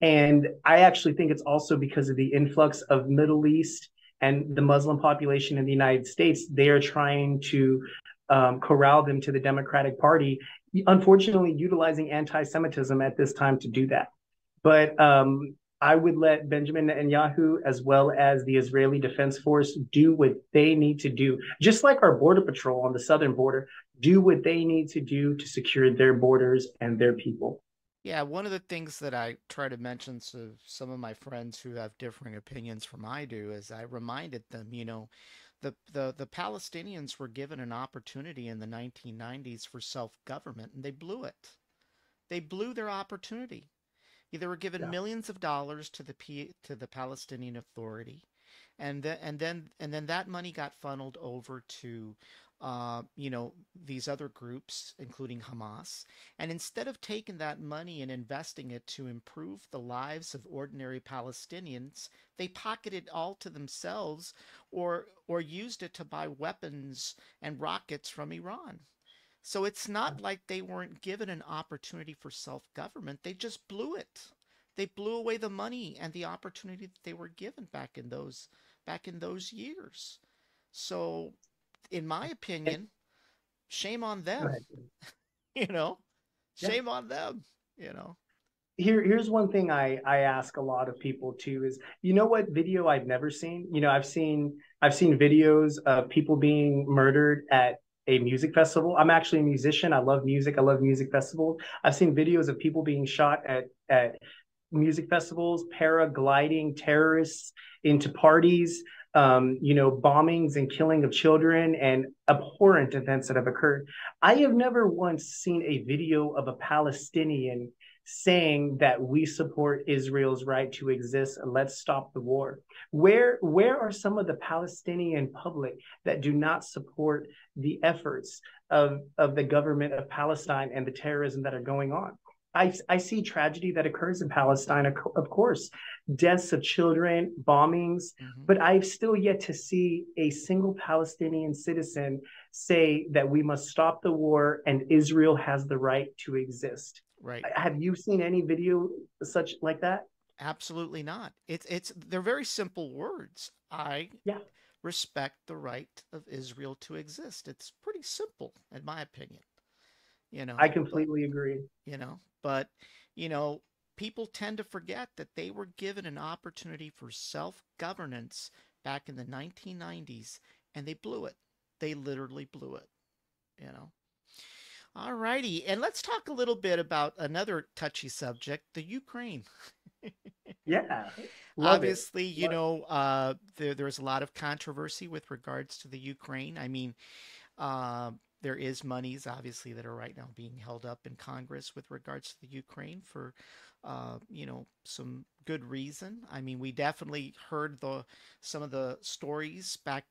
[SPEAKER 2] And I actually think it's also because of the influx of Middle East and the Muslim population in the United States. They are trying to corral them to the Democratic Party, unfortunately, utilizing anti Semitism at this time to do that. But I would let Benjamin Netanyahu, as well as the Israeli Defense Force, do what they need to do. Just like our Border Patrol on the southern border, do what they need to do to secure their borders and their people.
[SPEAKER 1] Yeah, one of the things that I try to mention to some of my friends who have differing opinions from I do is I reminded them, the Palestinians were given an opportunity in the 1990s for self-government and they blew it. They blew their opportunity. They were given
[SPEAKER 2] Yeah.
[SPEAKER 1] millions of dollars to the Palestinian Authority, and then that money got funneled over to these other groups, including Hamas. And instead of taking that money and investing it to improve the lives of ordinary Palestinians, they pocketed it all to themselves, or used it to buy weapons and rockets from Iran. So it's not like they weren't given an opportunity for self-government. They just blew it. They blew away the money and the opportunity that they were given back in those years. So, in my
[SPEAKER 2] And
[SPEAKER 1] opinion, shame on
[SPEAKER 2] go
[SPEAKER 1] them,
[SPEAKER 2] ahead.
[SPEAKER 1] you know.
[SPEAKER 2] Yeah.
[SPEAKER 1] Shame on them, you know.
[SPEAKER 2] Here's one thing I ask a lot of people too is, what video I've never seen? I've seen videos of people being murdered at a music festival. I'm actually a musician. I love music. I love music festivals. I've seen videos of people being shot at music festivals, paragliding terrorists into parties, bombings and killing of children, and abhorrent events that have occurred. I have never once seen a video of a Palestinian saying that we support Israel's right to exist and let's stop the war. Where are some of the Palestinian public that do not support the efforts of the government of Palestine and the terrorism that are going on? I see tragedy that occurs in Palestine, of course, deaths of children, bombings,
[SPEAKER 1] Hmm.
[SPEAKER 2] but I've still yet to see a single Palestinian citizen say that we must stop the war and Israel has the right to exist.
[SPEAKER 1] Right.
[SPEAKER 2] Have you seen any video such like that?
[SPEAKER 1] Absolutely not. They're very simple words. I
[SPEAKER 2] Yeah,
[SPEAKER 1] respect the right of Israel to exist. It's pretty simple, in my opinion. You
[SPEAKER 2] I
[SPEAKER 1] know, but
[SPEAKER 2] completely agree.
[SPEAKER 1] you know, but you know, people tend to forget that they were given an opportunity for self-governance back in the 1990s and they blew it. They literally blew it, you know. All righty, and let's talk a little bit about another touchy subject, the Ukraine.
[SPEAKER 2] Yeah, love it.
[SPEAKER 1] Obviously,
[SPEAKER 2] Love,
[SPEAKER 1] there's a lot of controversy with regards to the Ukraine. I mean, there is monies obviously that are right now being held up in Congress with regards to the Ukraine for some good reason. I mean, we definitely heard the some of the stories back,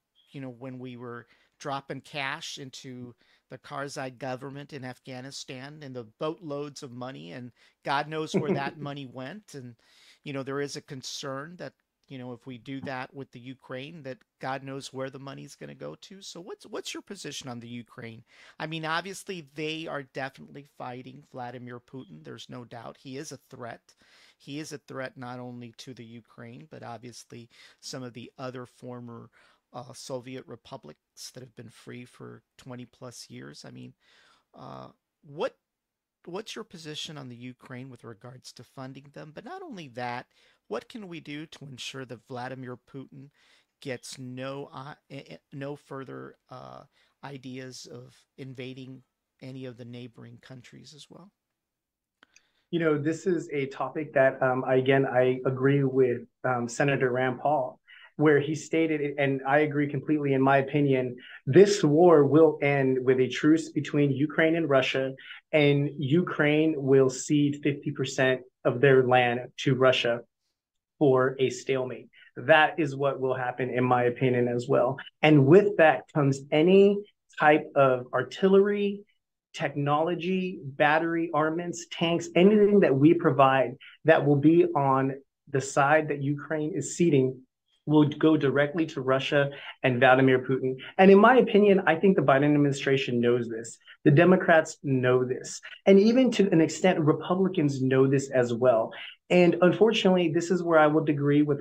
[SPEAKER 1] when we were dropping cash into the Karzai government in Afghanistan and the boatloads of money, and God knows where that money went. And there is a concern that if we do that with the Ukraine, that God knows where the money's going to go to. So what's your position on the Ukraine? I mean, obviously they are definitely fighting Vladimir Putin. There's no doubt he is a threat. He is a threat not only to the Ukraine, but obviously some of the other former Soviet republics that have been free for 20 plus years. I mean, uh, what what's your position on the Ukraine with regards to funding them? But not only that, what can we do to ensure that Vladimir Putin gets no further ideas of invading any of the neighboring countries as well?
[SPEAKER 2] This is a topic that, I agree with Senator Rand Paul, where he stated, and I agree completely, in my opinion, this war will end with a truce between Ukraine and Russia, and Ukraine will cede 50% of their land to Russia for a stalemate. That is what will happen, in my opinion, as well. And with that comes any type of artillery, technology, battery, armaments, tanks, anything that we provide that will be on the side that Ukraine is ceding will go directly to Russia and Vladimir Putin. And in my opinion, I think the Biden administration knows this. The Democrats know this. And even to an extent, Republicans know this as well. And unfortunately, this is where I will disagree with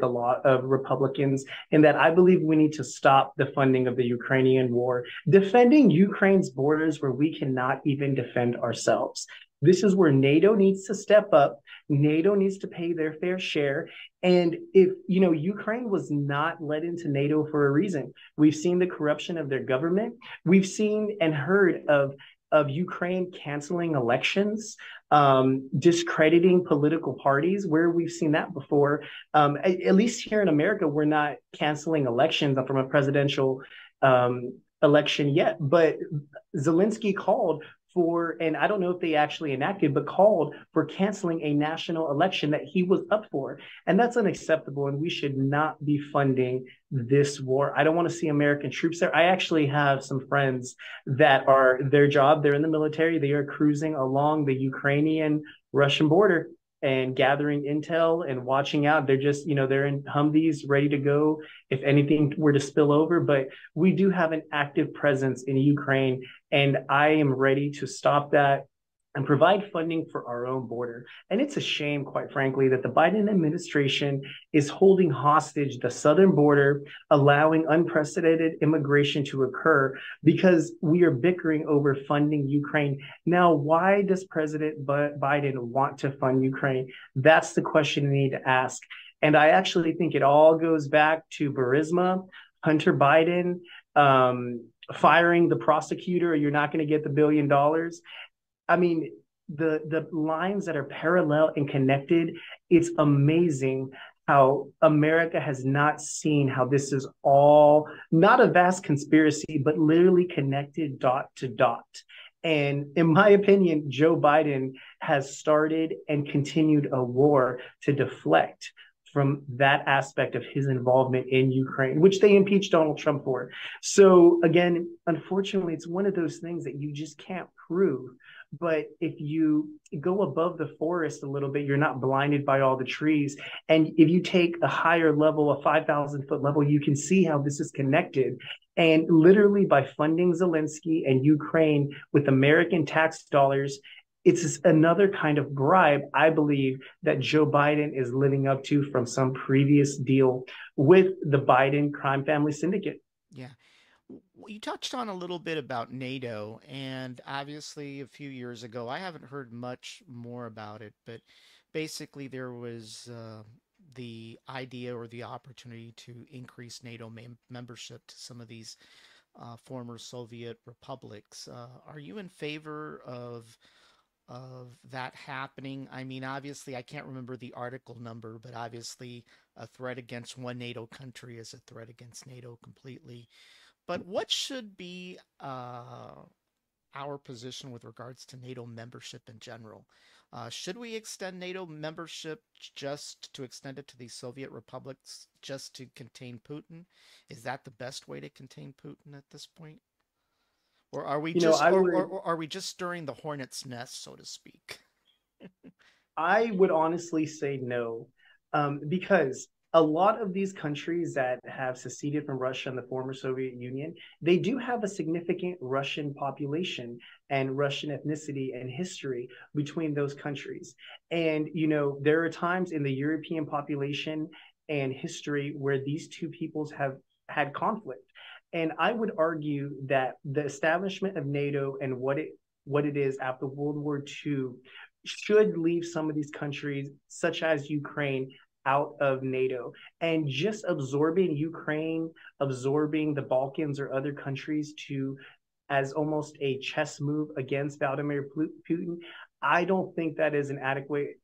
[SPEAKER 2] a lot of Republicans in that I believe we need to stop the funding of the Ukrainian war, defending Ukraine's borders where we cannot even defend ourselves. This is where NATO needs to step up. NATO needs to pay their fair share. And if, Ukraine was not let into NATO for a reason. We've seen the corruption of their government. We've seen and heard of Ukraine canceling elections, discrediting political parties, where we've seen that before. At least here in America, we're not canceling elections from a presidential election yet. But Zelensky called for, and I don't know if they actually enacted, but called for canceling a national election that he was up for. And that's unacceptable. And we should not be funding this war. I don't want to see American troops there. I actually have some friends that are their job, they're in the military, they are cruising along the Ukrainian Russian border and gathering intel and watching out. They're just, they're in Humvees ready to go if anything were to spill over. But we do have an active presence in Ukraine, and I am ready to stop that and provide funding for our own border. And it's a shame, quite frankly, that the Biden administration is holding hostage the southern border, allowing unprecedented immigration to occur because we are bickering over funding Ukraine. Now, why does President Biden want to fund Ukraine? That's the question we need to ask. And I actually think it all goes back to Burisma, Hunter Biden, firing the prosecutor, or you're not going to get the $1 billion. I mean, the lines that are parallel and connected, it's amazing how America has not seen how this is all not a vast conspiracy, but literally connected dot to dot. And in my opinion, Joe Biden has started and continued a war to deflect from that aspect of his involvement in Ukraine, which they impeached Donald Trump for. So again, unfortunately, it's one of those things that you just can't prove. But if you go above the forest a little bit, you're not blinded by all the trees. And if you take a higher level, a 5,000-foot level, you can see how this is connected. And literally by funding Zelensky and Ukraine with American tax dollars, it's another kind of bribe, I believe, that Joe Biden is living up to from some previous deal with the Biden crime family syndicate.
[SPEAKER 1] Yeah. You touched on a little bit about NATO, and obviously a few years ago, I haven't heard much more about it, but basically there was the idea or the opportunity to increase NATO membership to some of these former Soviet republics. Are you in favor of that happening? I mean, obviously, I can't remember the article number, but obviously, a threat against one NATO country is a threat against NATO completely. But what should be our position with regards to NATO membership in general? Should we extend NATO membership just to extend it to these Soviet republics just to contain Putin? Is that the best way to contain Putin at this point? Or are we
[SPEAKER 2] You know,
[SPEAKER 1] just
[SPEAKER 2] I would
[SPEAKER 1] or are we just stirring the hornet's nest, so to speak?
[SPEAKER 2] I would honestly say no, because a lot of these countries that have seceded from Russia and the former Soviet Union, they do have a significant Russian population and Russian ethnicity and history between those countries. And, there are times in the European population and history where these two peoples have had conflict. And I would argue that the establishment of NATO and what it is after World War II should leave some of these countries, such as Ukraine, out of NATO. And just absorbing Ukraine, absorbing the Balkans or other countries to as almost a chess move against Vladimir Putin, I don't think that is an adequate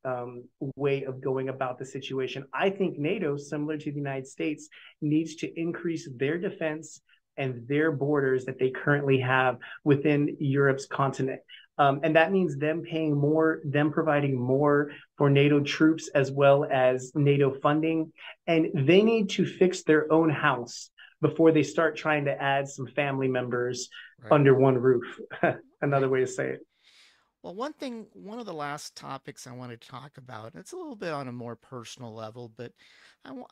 [SPEAKER 2] way of going about the situation. I think NATO, similar to the United States, needs to increase their defense and their borders that they currently have within Europe's continent. And that means them paying more, them providing more for NATO troops as well as NATO funding. And they need to fix their own house before they start trying to add some family members
[SPEAKER 1] Right.
[SPEAKER 2] under one roof. Another
[SPEAKER 1] Right.
[SPEAKER 2] way to say it.
[SPEAKER 1] Well, one of the last topics I want to talk about, it's a little bit on a more personal level, but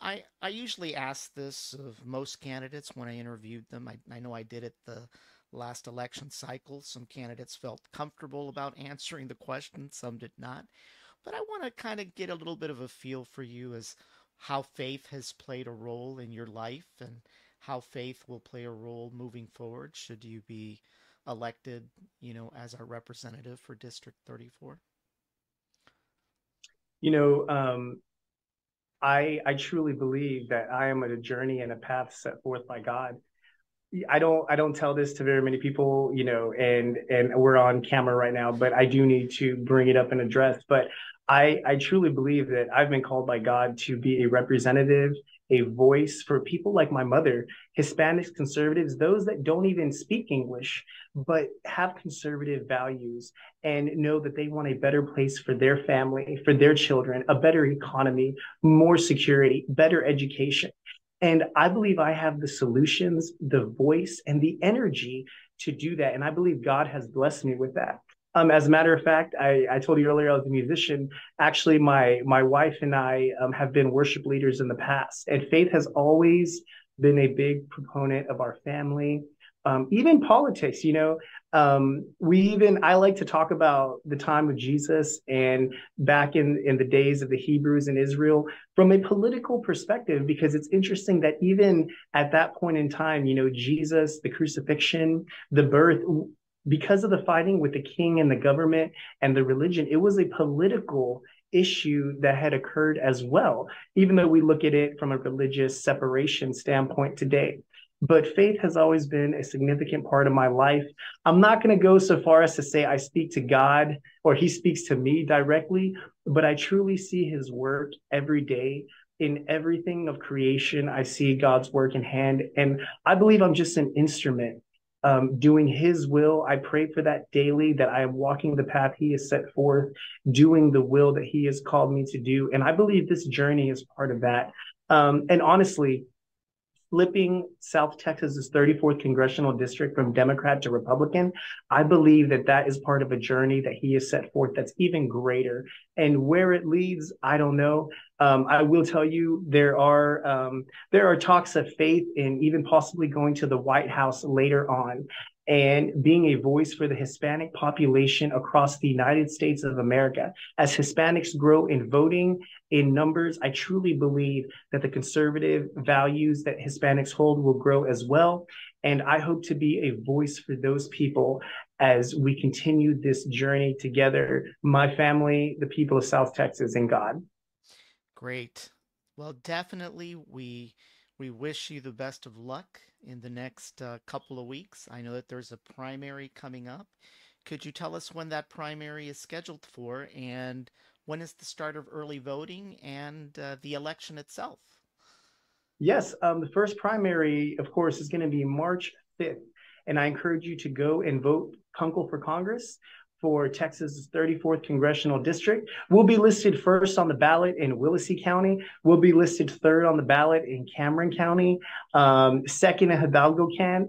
[SPEAKER 1] I usually ask this of most candidates when I interviewed them. I know I did it the last election cycle. Some candidates felt comfortable about answering the question, some did not. But I want to kind of get a little bit of a feel for you as how faith has played a role in your life and how faith will play a role moving forward should you be elected, as our representative for District 34.
[SPEAKER 2] You know, I truly believe that I am at a journey and a path set forth by God. I don't tell this to very many people, and we're on camera right now, but I do need to bring it up and address. But I truly believe that I've been called by God to be a representative, a voice for people like my mother, Hispanics, conservatives, those that don't even speak English, but have conservative values and know that they want a better place for their family, for their children, a better economy, more security, better education. And I believe I have the solutions, the voice, and the energy to do that. And I believe God has blessed me with that. As a matter of fact, I told you earlier I was a musician. Actually, my wife and I have been worship leaders in the past, and faith has always been a big proponent of our family, even politics. I like to talk about the time of Jesus and back in the days of the Hebrews in Israel from a political perspective, because it's interesting that even at that point in time, Jesus, the crucifixion, the birth, because of the fighting with the king and the government and the religion, it was a political issue that had occurred as well, even though we look at it from a religious separation standpoint today. But faith has always been a significant part of my life. I'm not going to go so far as to say I speak to God or he speaks to me directly, but I truly see his work every day. In everything of creation, I see God's work in hand. And I believe I'm just an instrument doing his will. I pray for that daily, that I am walking the path he has set forth, doing the will that he has called me to do. And I believe this journey is part of that. And honestly, flipping South Texas's 34th congressional district from Democrat to Republican, I believe that that is part of a journey that he has set forth that's even greater. And where it leads, I don't know. I will tell you there are talks of faith in even possibly going to the White House later on and being a voice for the Hispanic population across the United States of America. As Hispanics grow in voting, in numbers, I truly believe that the conservative values that Hispanics hold will grow as well. And I hope to be a voice for those people as we continue this journey together, my family, the people of South Texas, and God.
[SPEAKER 1] Great. Well, definitely we wish you the best of luck in the next couple of weeks. I know that there's a primary coming up. Could you tell us when that primary is scheduled for and when is the start of early voting and the election itself?
[SPEAKER 2] Yes, the first primary, of course, is going to be March 5th. And I encourage you to go and vote Kunkle for Congress for Texas's 34th congressional district. We'll be listed first on the ballot in Willacy County. We'll be listed third on the ballot in Cameron County, second in Hidalgo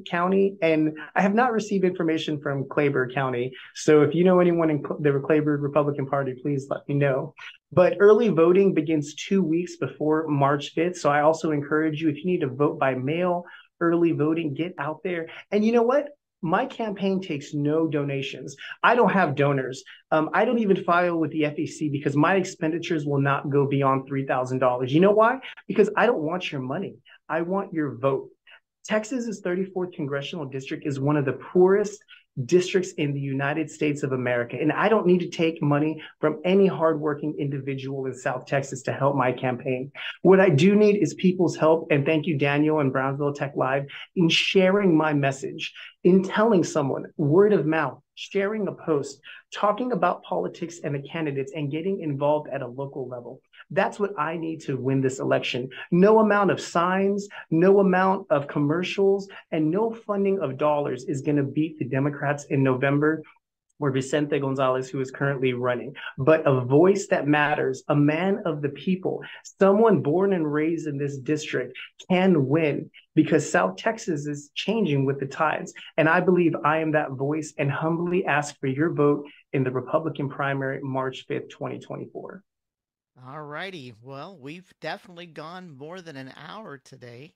[SPEAKER 2] County. And I have not received information from Clayburgh County. So if you know anyone in the Clayburgh Republican Party, please let me know. But early voting begins 2 weeks before March 5th. So I also encourage you, if you need to vote by mail, early voting, get out there. And you know what? My campaign takes no donations. I don't have donors. I don't even file with the FEC because my expenditures will not go beyond $3,000. You know why? Because I don't want your money. I want your vote. Texas's 34th congressional district is one of the poorest districts in the United States of America. And I don't need to take money from any hardworking individual in South Texas to help my campaign. What I do need is people's help. And thank you, Daniel and Brownsville Tech Live, in sharing my message, in telling someone word of mouth. sharing a post, talking about politics and the candidates, and getting involved at a local level. That's what I need to win this election. No amount of signs, no amount of commercials, and no funding of dollars is going to beat the Democrats in November or Vicente Gonzalez, who is currently running, but a voice that matters, a man of the people, someone born and raised in this district can win because South Texas is changing with the tides. And I believe I am that voice and humbly ask for your vote in the Republican primary, March 5th, 2024.
[SPEAKER 1] All righty. Well, we've definitely gone more than an hour today.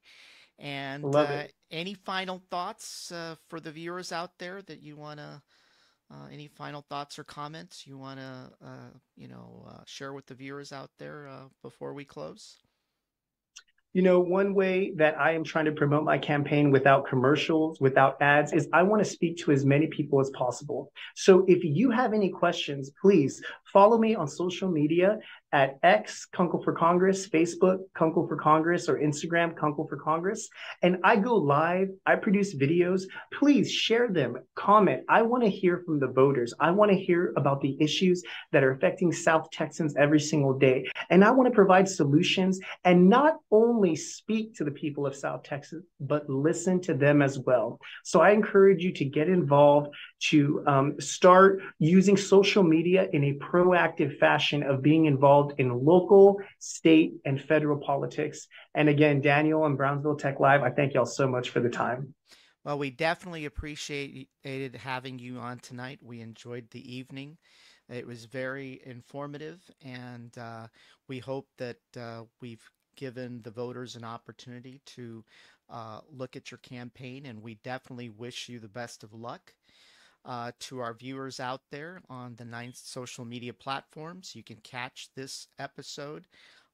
[SPEAKER 1] And
[SPEAKER 2] Love it.
[SPEAKER 1] any final thoughts for the viewers out there that you want to, any final thoughts or comments you want to, share with the viewers out there before we close?
[SPEAKER 2] One way that I am trying to promote my campaign without commercials, without ads, is I want to speak to as many people as possible. So if you have any questions, please follow me on social media at X, Kunkle for Congress, Facebook, Kunkle for Congress, or Instagram, Kunkle for Congress. And I go live, I produce videos. Please share them, comment. I want to hear from the voters. I want to hear about the issues that are affecting South Texans every single day. And I want to provide solutions and not only speak to the people of South Texas, but listen to them as well. So I encourage you to get involved, to start using social media in a proactive fashion of being involved in local, state, and federal politics. And again, Daniel and Brownsville Tech Live, I thank y'all so much for the time.
[SPEAKER 1] Well, we definitely appreciated having you on tonight. We enjoyed the evening. It was very informative, and we hope that we've given the voters an opportunity to look at your campaign, and we definitely wish you the best of luck. To our viewers out there on the 9 social media platforms, you can catch this episode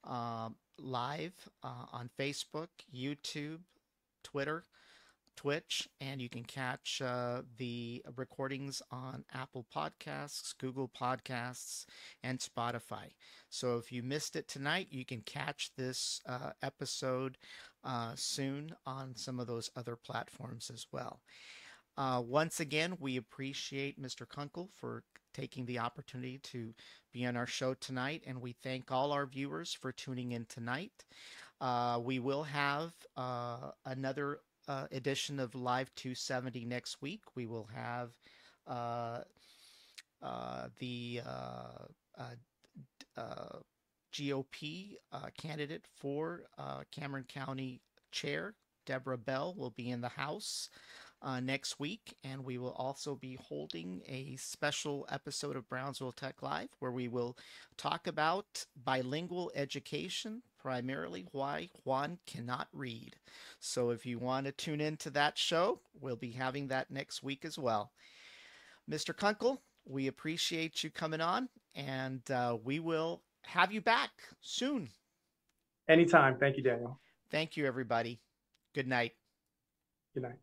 [SPEAKER 1] live on Facebook, YouTube, Twitter, Twitch, and you can catch the recordings on Apple Podcasts, Google Podcasts, and Spotify. So if you missed it tonight, you can catch this episode soon on some of those other platforms as well. Once again, we appreciate Mr. Kunkle for taking the opportunity to be on our show tonight, and we thank all our viewers for tuning in tonight. We will have another edition of Live 270 next week. We will have uh, the GOP candidate for Cameron County Chair, Deborah Bell, will be in the House next week, and we will also be holding a special episode of Brownsville Tech Live where we will talk about bilingual education, primarily why Juan cannot read. So if you want to tune into that show, we'll be having that next week as well. Mr. Kunkel, we appreciate you coming on, and we will have you back soon.
[SPEAKER 2] Anytime. Thank you, Daniel.
[SPEAKER 1] Thank you, everybody. Good night.
[SPEAKER 2] Good night.